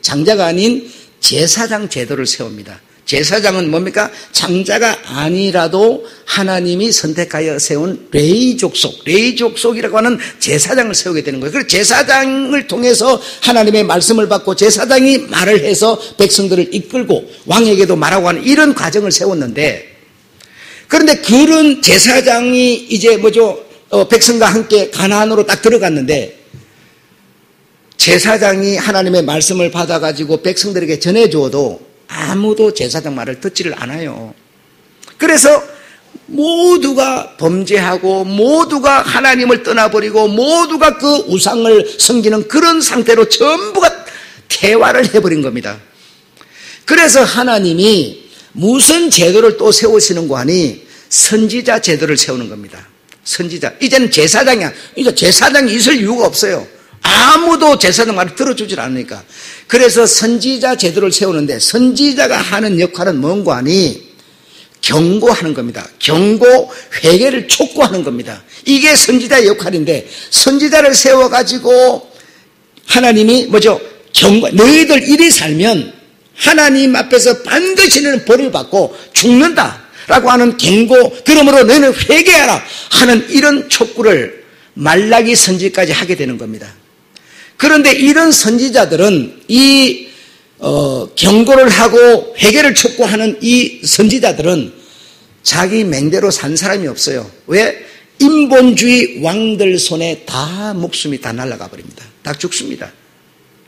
제사장 제도를 세웁니다. 제사장은 뭡니까? 장자가 아니라도 하나님이 선택하여 세운 레위 족속이라고 하는 제사장을 세우게 되는 거예요. 그래서 제사장을 통해서 하나님의 말씀을 받고 제사장이 말을 해서 백성들을 이끌고 왕에게도 말하고 하는 이런 과정을 세웠는데, 그런데 그런 제사장이 이제 백성과 함께 가나안으로 딱 들어갔는데 제사장이 하나님의 말씀을 받아가지고 백성들에게 전해주어도 아무도 제사장 말을 듣지를 않아요. 그래서 모두가 범죄하고 모두가 하나님을 떠나버리고 모두가 그 우상을 섬기는 그런 상태로 전부가 퇴화를 해버린 겁니다. 그래서 하나님이 무슨 제도를 또 세우시는고 하니 선지자 제도를 세우는 겁니다. 선지자. 이제는 제사장이야. 이제 제사장이 있을 이유가 없어요. 아무도 제사장 말을 들어주질 않으니까. 그래서 선지자 제도를 세우는데 선지자가 하는 역할은 뭔가 하니 경고하는 겁니다. 경고, 회개를 촉구하는 겁니다. 이게 선지자의 역할인데 선지자를 세워가지고 하나님이 뭐죠? 경고, 너희들 이리 살면 하나님 앞에서 반드시 너는 벌을 받고 죽는다 라고 하는 경고, 그러므로 너희는 회개하라 하는 이런 촉구를 말라기 선지까지 하게 되는 겁니다. 그런데 이런 선지자들은 이 경고를 하고 회개를 촉구하는 이 선지자들은 자기 맹대로 산 사람이 없어요. 왜? 인본주의 왕들 손에 다 목숨이 다 날아가 버립니다. 다 죽습니다.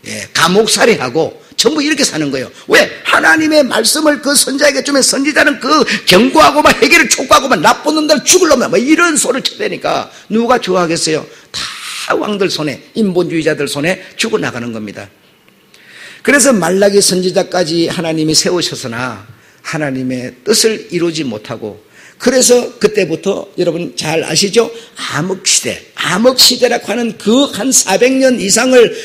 예, 감옥살이하고 전부 이렇게 사는 거예요. 왜? 하나님의 말씀을 그 선지자에게 주면 선지자는 그 경고하고 막 회개를 촉구하고 막 나쁜 놈들 죽을놈 막 이런 소리를 쳐대니까 누가 좋아하겠어요? 다 왕들 손에, 인본주의자들 손에 죽어나가는 겁니다. 그래서 말라기 선지자까지 하나님이 세우셨으나 하나님의 뜻을 이루지 못하고, 그래서 그때부터 여러분 잘 아시죠? 암흑시대, 암흑시대라고 하는 그 한 400년 이상을,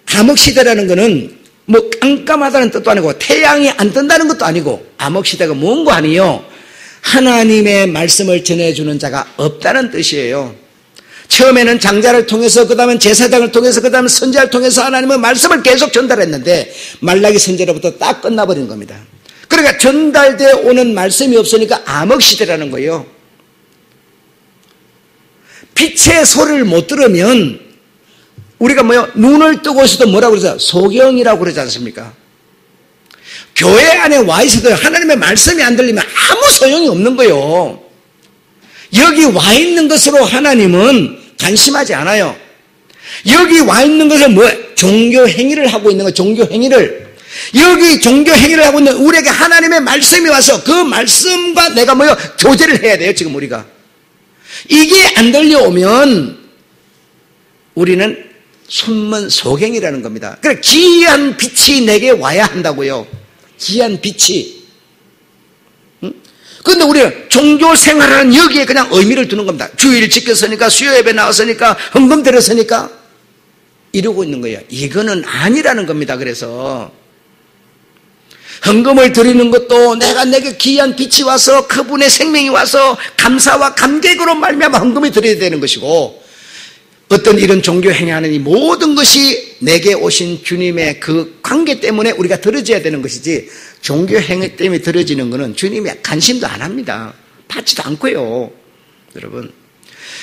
암흑시대라는 것은 뭐 깜깜하다는 뜻도 아니고 태양이 안 뜬다는 것도 아니고, 암흑시대가 뭔가 아니요, 하나님의 말씀을 전해주는 자가 없다는 뜻이에요. 처음에는 장자를 통해서, 그 다음에 제사장을 통해서, 그 다음에 선지자를 통해서 하나님의 말씀을 계속 전달했는데 말라기 선지자로부터 딱 끝나버린 겁니다. 그러니까 전달되어 오는 말씀이 없으니까 암흑시대라는 거예요. 빛의 소리를 못 들으면 우리가 눈을 뜨고 있어도 뭐라고 그러죠? 소경이라고 그러지 않습니까? 교회 안에 와 있어도 하나님의 말씀이 안 들리면 아무 소용이 없는 거예요. 여기 와 있는 것으로 하나님은 관심하지 않아요. 여기 와 있는 것은 종교 행위를 하고 있는 거예요. 종교 행위를. 여기 종교 행위를 하고 있는 우리에게 하나님의 말씀이 와서 그 말씀과 내가 교제를 해야 돼요. 지금 우리가. 이게 안 들려오면 우리는 숨은 소경이라는 겁니다. 그러니까 귀한 빛이 내게 와야 한다고요. 귀한 빛이. 그런데 우리는 종교 생활하는 여기에 그냥 의미를 두는 겁니다. 주일 지켰으니까, 수요 예배 나왔으니까, 헌금 드렸으니까 이러고 있는 거예요. 이거는 아니라는 겁니다. 그래서 헌금을 드리는 것도 내게 귀한 빛이 와서 그분의 생명이 와서 감사와 감격으로 말미암아 헌금이 드려야 되는 것이고, 어떤 이런 종교 행위하는 이 모든 것이 내게 오신 주님의 그 관계 때문에 우리가 들어져야 되는 것이지, 종교 행위 때문에 들어지는 것은 주님이 관심도 안 합니다. 받지도 않고요. 여러분.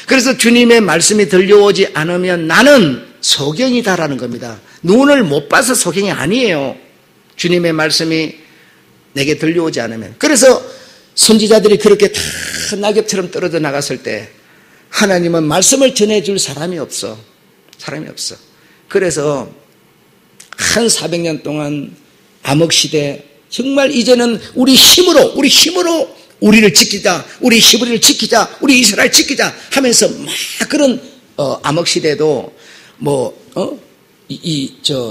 그래서 주님의 말씀이 들려오지 않으면 나는 소경이다라는 겁니다. 눈을 못 봐서 소경이 아니에요. 주님의 말씀이 내게 들려오지 않으면. 그래서 선지자들이 그렇게 다 낙엽처럼 떨어져 나갔을 때 하나님은 말씀을 전해줄 사람이 없어. 사람이 없어. 그래서 한 400년 동안 암흑시대, 정말 이제는 우리 힘으로 우리를 지키자, 우리 히브리를 지키자, 우리 이스라엘 지키자 하면서 막 그런 암흑시대도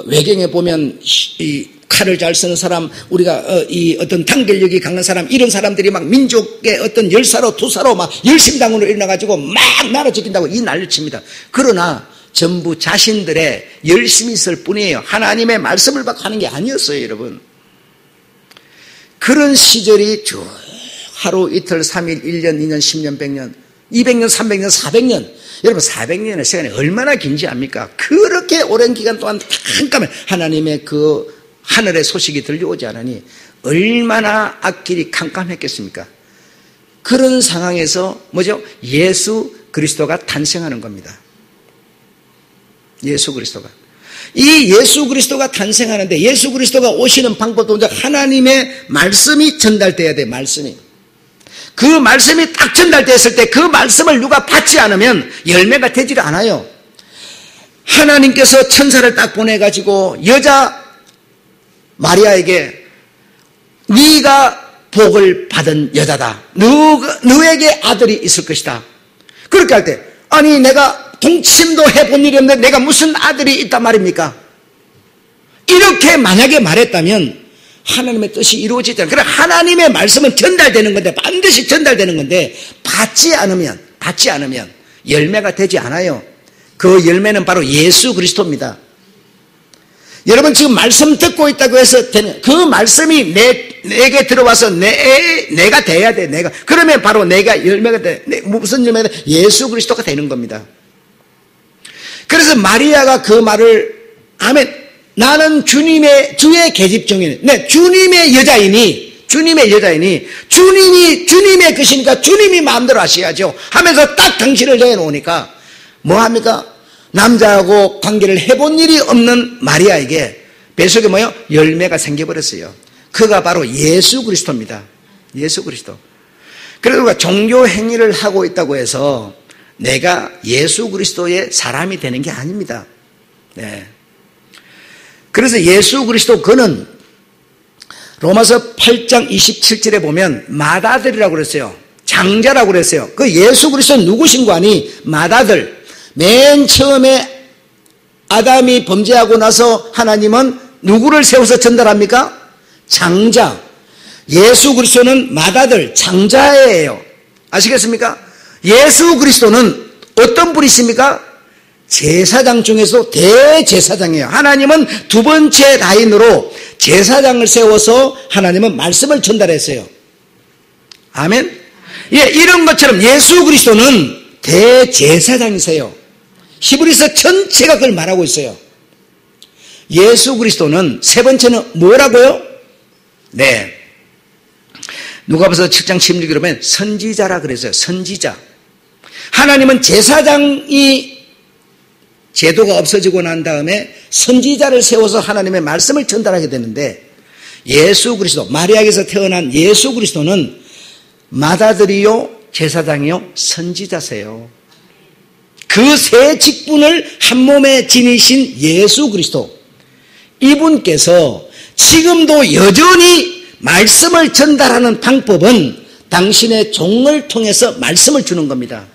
외경에 보면 이 칼을 잘 쓰는 사람, 우리가 이 어떤 단결력이 강한 사람, 이런 사람들이 막 민족의 어떤 열사로 투사로 막 열심당으로 일어나가지고 막 나라 지킨다고 이 난리를 칩니다. 그러나 전부 자신들의 열심히 있을 뿐이에요. 하나님의 말씀을 받고 하는 게 아니었어요, 여러분. 그런 시절이 쭉 하루 이틀 3일 1년 2년 10년 100년 200년 300년 400년, 여러분 400년의 시간이 얼마나 긴지 압니까? 그렇게 오랜 기간 동안 잠깐만 하나님의 그 하늘의 소식이 들려오지 않으니 얼마나 앞길이 캄캄했겠습니까? 그런 상황에서 예수 그리스도가 탄생하는 겁니다. 예수 그리스도가. 이 예수 그리스도가 탄생하는데 예수 그리스도가 오시는 방법도 하나님의 말씀이 전달돼야 돼. 말씀이. 그 말씀이 딱 전달됐을 때 그 말씀을 누가 받지 않으면 열매가 되질 않아요. 하나님께서 천사를 딱 보내가지고 여자 마리아에게 네가 복을 받은 여자다. 너에게 아들이 있을 것이다. 그렇게 할 때 아니 내가 동침도 해본 일이 없는데 내가 무슨 아들이 있단 말입니까? 이렇게 만약에 말했다면 하나님의 뜻이 이루어지잖아요. 그래 하나님의 말씀은 전달되는 건데 반드시 전달되는 건데 받지 않으면 열매가 되지 않아요. 그 열매는 바로 예수 그리스도입니다. 여러분 지금 말씀 듣고 있다고 해서 되는 그 말씀이 내게 들어와서 내가 돼야 돼. 내가 그러면 바로 내가 열매가 돼. 무슨 열매가 돼? 예수 그리스도가 되는 겁니다. 그래서 마리아가 그 말을 아멘. 나는 주의 계집종이니, 네, 주님의 여자이니, 주님의 것이니까 주님이 마음대로 하셔야죠. 하면서 딱 당신을 내놓으니까, 뭐 합니까? 남자하고 관계를 해본 일이 없는 마리아에게 뱃속에 뭐요? 열매가 생겨버렸어요. 그가 바로 예수 그리스도입니다. 예수 그리스도. 그래서 종교 행위를 하고 있다고 해서 내가 예수 그리스도의 사람이 되는 게 아닙니다. 네. 그래서 예수 그리스도 그는 로마서 8장 27절에 보면 맏아들이라고 그랬어요. 장자라고 그랬어요. 그 예수 그리스도는 누구신 거 아니? 맏아들. 맨 처음에 아담이 범죄하고 나서 하나님은 누구를 세워서 전달합니까? 장자. 예수 그리스도는 맏아들, 장자예요. 아시겠습니까? 예수 그리스도는 어떤 분이십니까? 제사장 중에서 대제사장이에요. 하나님은 두 번째 라인으로 제사장을 세워서 하나님은 말씀을 전달했어요. 아멘. 예, 이런 것처럼 예수 그리스도는 대제사장이세요. 히브리서 전체가 그걸 말하고 있어요. 예수 그리스도는 세 번째는 뭐라고요? 네. 누가복음 7장 16절에 보면 선지자라 그랬어요. 선지자. 하나님은 제사장이 제도가 없어지고 난 다음에 선지자를 세워서 하나님의 말씀을 전달하게 되는데 예수 그리스도, 마리아에게서 태어난 예수 그리스도는 맏아들이요, 제사장이요, 선지자세요. 그 세 직분을 한 몸에 지니신 예수 그리스도. 이분께서 지금도 여전히 말씀을 전달하는 방법은 당신의 종을 통해서 말씀을 주는 겁니다.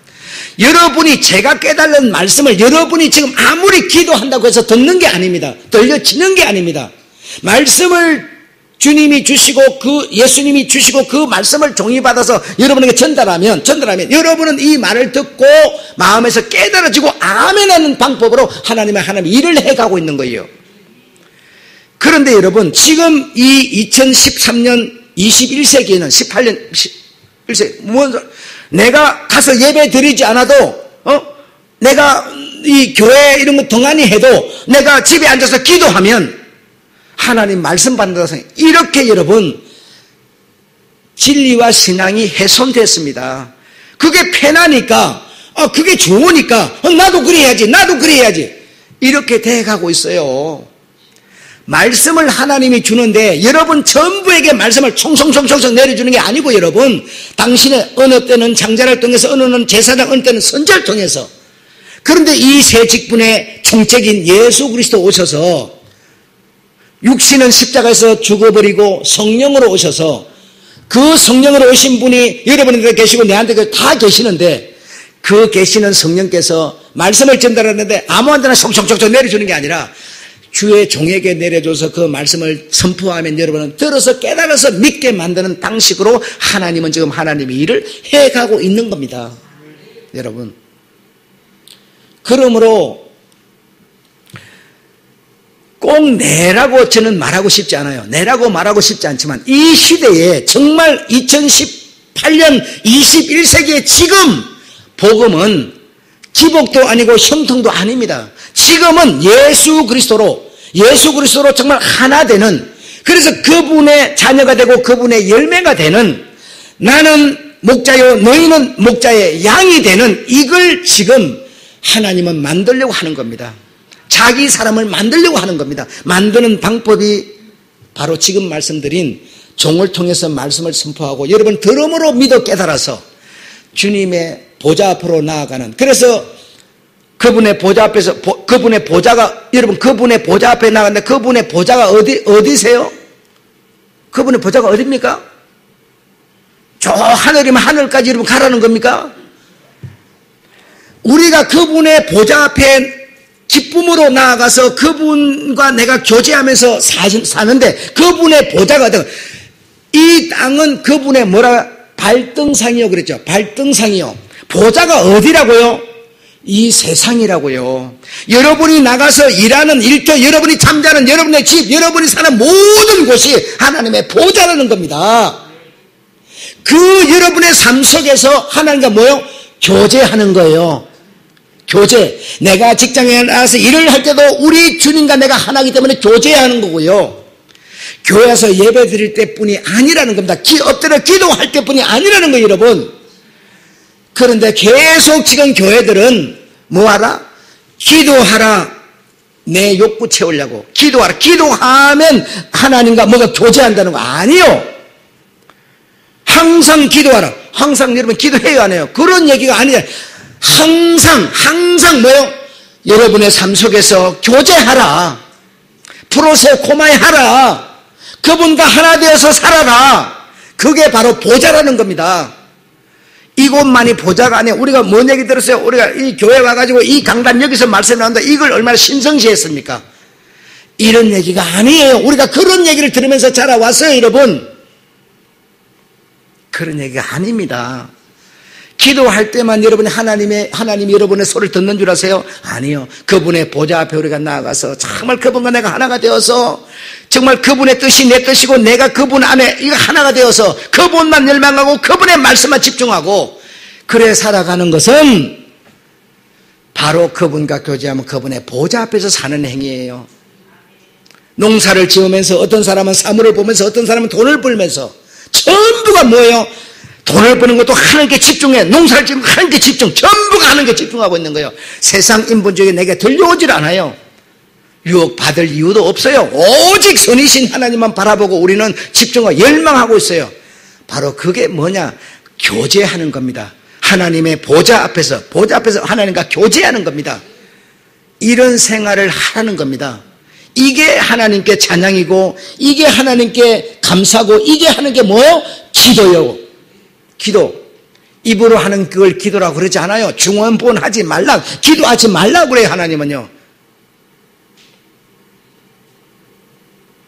여러분이 제가 깨달은 말씀을 여러분이 지금 아무리 기도한다고 해서 듣는 게 아닙니다. 들려지는 게 아닙니다. 말씀을 주님이 주시고 예수님이 주시고 그 말씀을 종이 받아서 여러분에게 전달하면 여러분은 이 말을 듣고 마음에서 깨달아지고 아멘하는 방법으로 하나님 일을 해가고 있는 거예요. 그런데 여러분 지금 이 2013년 21세기에는 18년 1세기 내가 가서 예배 드리지 않아도 내가 이 교회 이런 거 동안히 해도 내가 집에 앉아서 기도하면 하나님 말씀 받는다고 이렇게 여러분 진리와 신앙이 훼손됐습니다. 그게 편하니까 그게 좋으니까 나도 그래야지 이렇게 돼가고 있어요. 말씀을 하나님이 주는데 여러분 전부에게 말씀을 총총총총 내려주는 게 아니고 여러분 당신의 어느 때는 장자를 통해서 어느 때는 제사장 어느 때는 선지자를 통해서 그런데 이 세 직분의 총책인 예수 그리스도 오셔서 육신은 십자가에서 죽어버리고 성령으로 오셔서 그 성령으로 오신 분이 여러분한테 계시고 내한테 다 계시는데 그 계시는 성령께서 말씀을 전달하는데 아무한테나 총총총총 내려주는 게 아니라 주의 종에게 내려줘서 그 말씀을 선포하면 여러분은 들어서 깨달아서 믿게 만드는 방식으로 하나님은 지금 하나님의 일을 해가고 있는 겁니다. 여러분. 그러므로 꼭 내라고 저는 말하고 싶지 않아요. 내라고 말하고 싶지 않지만 이 시대에 정말 2018년 21세기의 지금 복음은 기복도 아니고 형통도 아닙니다. 지금은 예수 그리스도로 정말 하나 되는 그래서 그분의 자녀가 되고 그분의 열매가 되는 나는 목자요 너희는 목자의 양이 되는 이걸 지금 하나님은 만들려고 하는 겁니다. 자기 사람을 만들려고 하는 겁니다. 만드는 방법이 바로 지금 말씀드린 종을 통해서 말씀을 선포하고 여러분 들음으로 믿어 깨달아서 주님의 보좌 앞으로 나아가는 그래서 그분의 보좌 앞에서 그분의 보좌가 여러분 그분의 보좌 앞에 나갔는데 그분의 보좌가 어디세요? 그분의 보좌가 어디입니까? 저 하늘이면 하늘까지 여러분 가라는 겁니까? 우리가 그분의 보좌 앞에 기쁨으로 나아가서 그분과 내가 교제하면서 사는데 그분의 보좌가 된 이 땅은 그분의 뭐라 발등상이요 그랬죠. 발등상이요. 보좌가 어디라고요? 이 세상이라고요. 여러분이 나가서 일하는 일터, 여러분이 잠자는 여러분의 집, 여러분이 사는 모든 곳이 하나님의 보좌라는 겁니다. 그 여러분의 삶 속에서 하나님과 뭐요? 교제하는 거예요. 교제. 내가 직장에 나가서 일을 할 때도 우리 주님과 내가 하나이기 때문에 교제하는 거고요. 교회에서 예배 드릴 때뿐이 아니라는 겁니다. 엎드려 기도할 때뿐이 아니라는 거예요, 여러분. 그런데 계속 지금 교회들은 뭐하라? 기도하라. 내 욕구 채우려고. 기도하라. 기도하면 하나님과 뭐가 교제한다는 거 아니요. 항상 기도하라. 항상 여러분 기도해요, 안 해요? 그런 얘기가 아니에요. 항상 뭐요? 여러분의 삶 속에서 교제하라. 프로세 코마에 하라. 그분과 하나 되어서 살아라. 그게 바로 보좌라는 겁니다. 이곳만이 보좌가 아니에요. 우리가 뭔 얘기 들었어요? 우리가 이 교회 와가지고 이 강단 여기서 말씀 나온다. 이걸 얼마나 신성시했습니까? 이런 얘기가 아니에요. 우리가 그런 얘기를 들으면서 자라왔어요, 여러분. 그런 얘기가 아닙니다. 기도할 때만 하나님이 여러분의 소리를 듣는 줄 아세요? 아니요. 그분의 보좌 앞에 우리가 나아가서 정말 그분과 내가 하나가 되어서 정말 그분의 뜻이 내 뜻이고 내가 그분 안에 이거 하나가 되어서 그분만 열망하고 그분의 말씀만 집중하고 그래 살아가는 것은 바로 그분과 교제하면 그분의 보좌 앞에서 사는 행위예요. 농사를 지으면서 어떤 사람은 사물을 보면서 어떤 사람은 돈을 벌면서 전부가 뭐예요? 돈을 버는 것도 하나님께 집중해. 농사를 지으면 하나님께 집중. 전부가 하나님께 집중하고 있는 거예요. 세상 인본주의가 내게 들려오질 않아요. 유혹받을 이유도 없어요. 오직 선이신 하나님만 바라보고 우리는 집중하고 열망하고 있어요. 바로 그게 뭐냐? 교제하는 겁니다. 하나님의 보좌 앞에서 하나님과 교제하는 겁니다. 이런 생활을 하라는 겁니다. 이게 하나님께 찬양이고 이게 하나님께 감사고 이게 하는 게 뭐예요? 기도요. 기도. 입으로 하는 그걸 기도라고 그러지 않아요. 중언부언하지 말라. 기도하지 말라고 그래요, 하나님은요.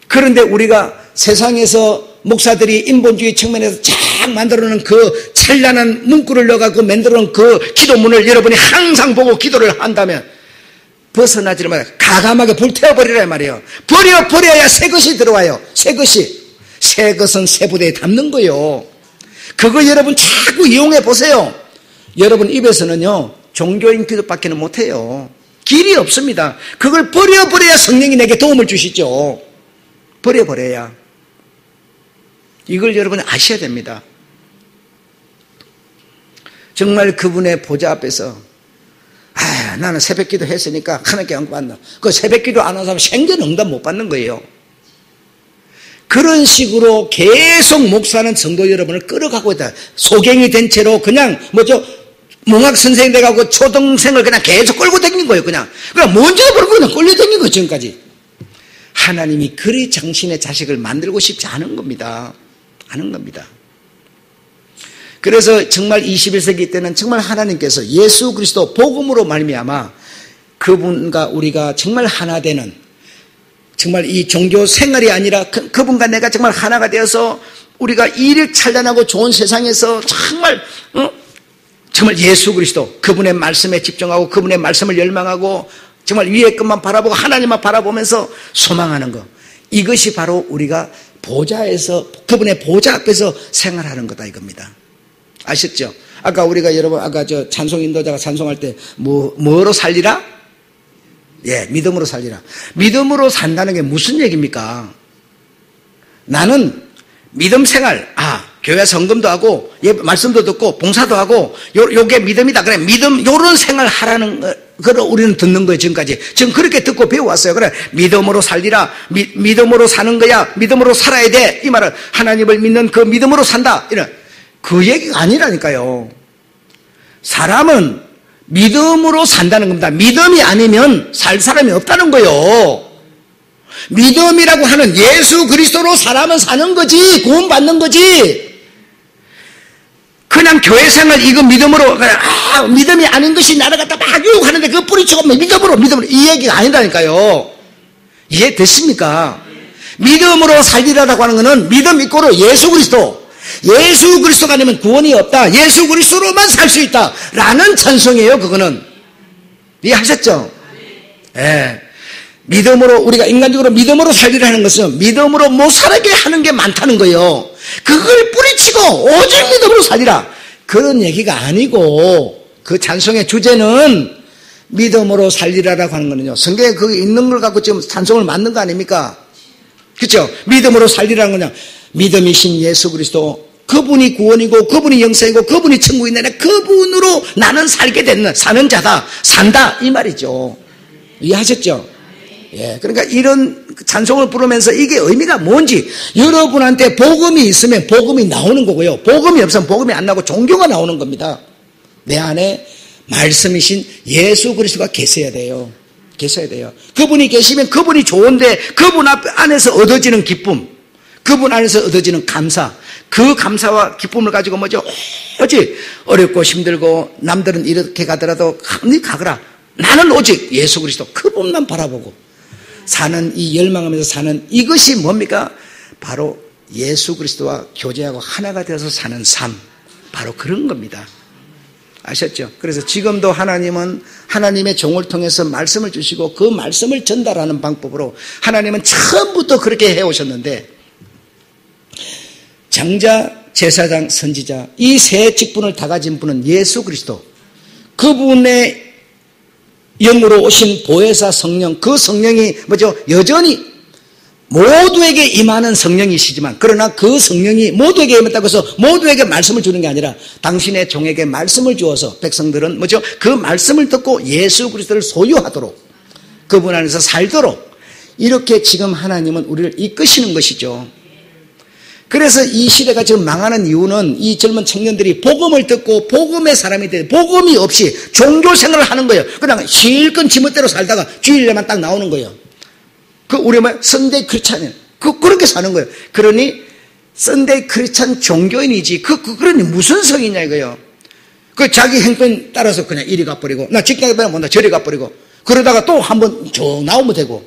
그런데 우리가 세상에서 목사들이 인본주의 측면에서 쫙 만들어놓은 그 찬란한 문구를 넣어가지고 만들어놓은 그 기도문을 여러분이 항상 보고 기도를 한다면 벗어나지를 말아요. 가감하게 불태워버리라 말이에요. 버려야 새 것이 들어와요. 새 것은 새 부대에 담는 거예요. 그거 여러분 자꾸 이용해 보세요. 여러분 입에서는요 종교인 기도밖에는 못해요. 길이 없습니다. 그걸 버려야 성령이 내게 도움을 주시죠. 버려야. 이걸 여러분 아셔야 됩니다. 정말 그분의 보좌 앞에서 나는 새벽기도 했으니까 하나님께 안 받나. 그 새벽기도 안 하는 사람 생전 응답 못 받는 거예요. 그런 식으로 계속 목사는 성도 여러분을 끌어가고 있다. 소갱이 된 채로 그냥 몽학 선생이 돼가고 초등생을 그냥 계속 끌고 다니는 거예요. 그냥 뭔지도 모르고 그냥 끌려다니는 거예요. 지금까지. 하나님이 그리 당신의 자식을 만들고 싶지 않은 겁니다. 그래서 정말 21세기 때는 정말 하나님께서 예수 그리스도 복음으로 말미암아 그분과 우리가 정말 하나 되는 정말 이 종교 생활이 아니라 그분과 내가 정말 하나가 되어서 우리가 이를 찬란하고 좋은 세상에서 정말 예수 그리스도 그분의 말씀에 집중하고 그분의 말씀을 열망하고 정말 위의 것만 바라보고 하나님만 바라보면서 소망하는 것. 이것이 바로 우리가 보좌에서 그분의 보좌 앞에서 생활하는 거다 이겁니다. 아셨죠? 아까 우리가 여러분 저 찬송 인도자가 찬송할 때 뭐로 살리라? 예, 믿음으로 살리라. 믿음으로 산다는 게 무슨 얘기입니까? 나는 믿음 생활, 교회 성금도 하고, 말씀도 듣고, 봉사도 하고, 요게 믿음이다. 그래, 요런 생활 하라는 걸 우리는 듣는 거예요, 지금까지. 지금 그렇게 듣고 배워왔어요. 그래, 믿음으로 살리라. 믿음으로 사는 거야. 믿음으로 살아야 돼. 이 말은 하나님을 믿는 그 믿음으로 산다. 이런. 그 얘기가 아니라니까요. 사람은 믿음으로 산다는 겁니다. 믿음이 아니면 살 사람이 없다는 거예요. 믿음이라고 하는 예수 그리스도로 사람은 사는 거지, 구원받는 거지. 그냥 교회 생활 이거 믿음으로 믿음이 아닌 것이 나를 갖다 막 유혹하는데 그거 뿌리치고 믿음으로 이 얘기가 아니라니까요. 이해됐습니까? 믿음으로 살리라라고 하는 것은 믿음 이꼬로 예수 그리스도가 아니면 구원이 없다. 예수 그리스도로만 살 수 있다 라는 찬송이에요. 그거는 이해하셨죠? 예. 믿음으로 우리가 인간적으로 믿음으로 살리라는 것은 믿음으로 못 살게 하는 게 많다는 거예요. 그걸 뿌리치고 오직 믿음으로 살리라 그런 얘기가 아니고 그 찬송의 주제는 믿음으로 살리라라고 하는 거는요. 성경에 거기 있는 걸 갖고 지금 찬송을 만든 거 아닙니까? 그렇죠? 믿음으로 살리라는 거냐. 믿음이신 예수 그리스도 그분이 구원이고 그분이 영생이고 그분이 천국이 내라 그분으로 나는 살게 되는 사는 자다 산다 이 말이죠. 이해하셨죠? 예, 그러니까 이런 찬송을 부르면서 이게 의미가 뭔지 여러분한테 복음이 있으면 복음이 나오는 거고요. 복음이 없으면 복음이 안 나오고 종교가 나오는 겁니다. 내 안에 말씀이신 예수 그리스도가 계셔야 돼요. 그분이 계시면 그분이 좋은데 그분 안에서 얻어지는 기쁨, 그분 안에서 얻어지는 감사, 그 감사와 기쁨을 가지고 뭐죠? 오직 어렵고 힘들고 남들은 이렇게 가더라도 네 가거라. 나는 오직 예수 그리스도 그분만 바라보고 사는 이 열망하면서 사는 이것이 뭡니까? 바로 예수 그리스도와 교제하고 하나가 되어서 사는 삶, 바로 그런 겁니다. 아셨죠? 그래서 지금도 하나님은 하나님의 종을 통해서 말씀을 주시고 그 말씀을 전달하는 방법으로 하나님은 처음부터 그렇게 해오셨는데 장자, 제사장, 선지자 이 세 직분을 다 가진 분은 예수 그리스도 그분의 영으로 오신 보혜사 성령 그 성령이 뭐죠? 여전히 모두에게 임하는 성령이시지만 그러나 그 성령이 모두에게 임했다고 해서 모두에게 말씀을 주는 게 아니라 당신의 종에게 말씀을 주어서 백성들은 뭐죠? 그 말씀을 듣고 예수 그리스도를 소유하도록 그분 안에서 살도록 이렇게 지금 하나님은 우리를 이끄시는 것이죠. 그래서 이 시대가 지금 망하는 이유는 이 젊은 청년들이 복음을 듣고 복음의 사람이 돼 복음이 없이 종교 생활을 하는 거예요. 그냥 실컷 지멋대로 살다가 주일에만 딱 나오는 거예요. 그 우리 뭐 선데이 크리스찬이에요. 그렇게 사는 거예요. 그러니 선데이 크리스찬 종교인이지 그러니 무슨 성이냐 이거요. 그 자기 행편 따라서 그냥 이리 가버리고 나 직장에 가면 뭔다 저리 가버리고 그러다가 또 한번 저 나오면 되고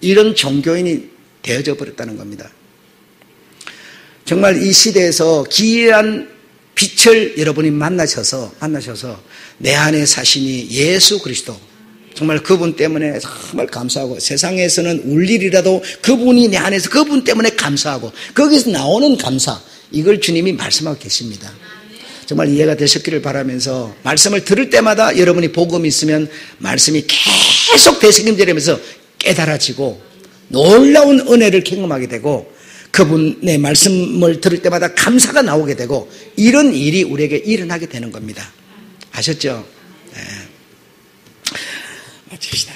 이런 종교인이 되어져 버렸다는 겁니다. 정말 이 시대에서 기이한 빛을 여러분이 만나셔서 내 안에 사시니 예수 그리스도 정말 그분 때문에 정말 감사하고 세상에서는 울 일이라도 그분이 내 안에서 그분 때문에 감사하고 거기서 나오는 감사 이걸 주님이 말씀하고 계십니다. 정말 이해가 되셨기를 바라면서 말씀을 들을 때마다 여러분이 복음이 있으면 말씀이 계속 되새김되면서 깨달아지고 놀라운 은혜를 경험하게 되고 그분의 말씀을 들을 때마다 감사가 나오게 되고 이런 일이 우리에게 일어나게 되는 겁니다. 아셨죠? 네. 마칩시다.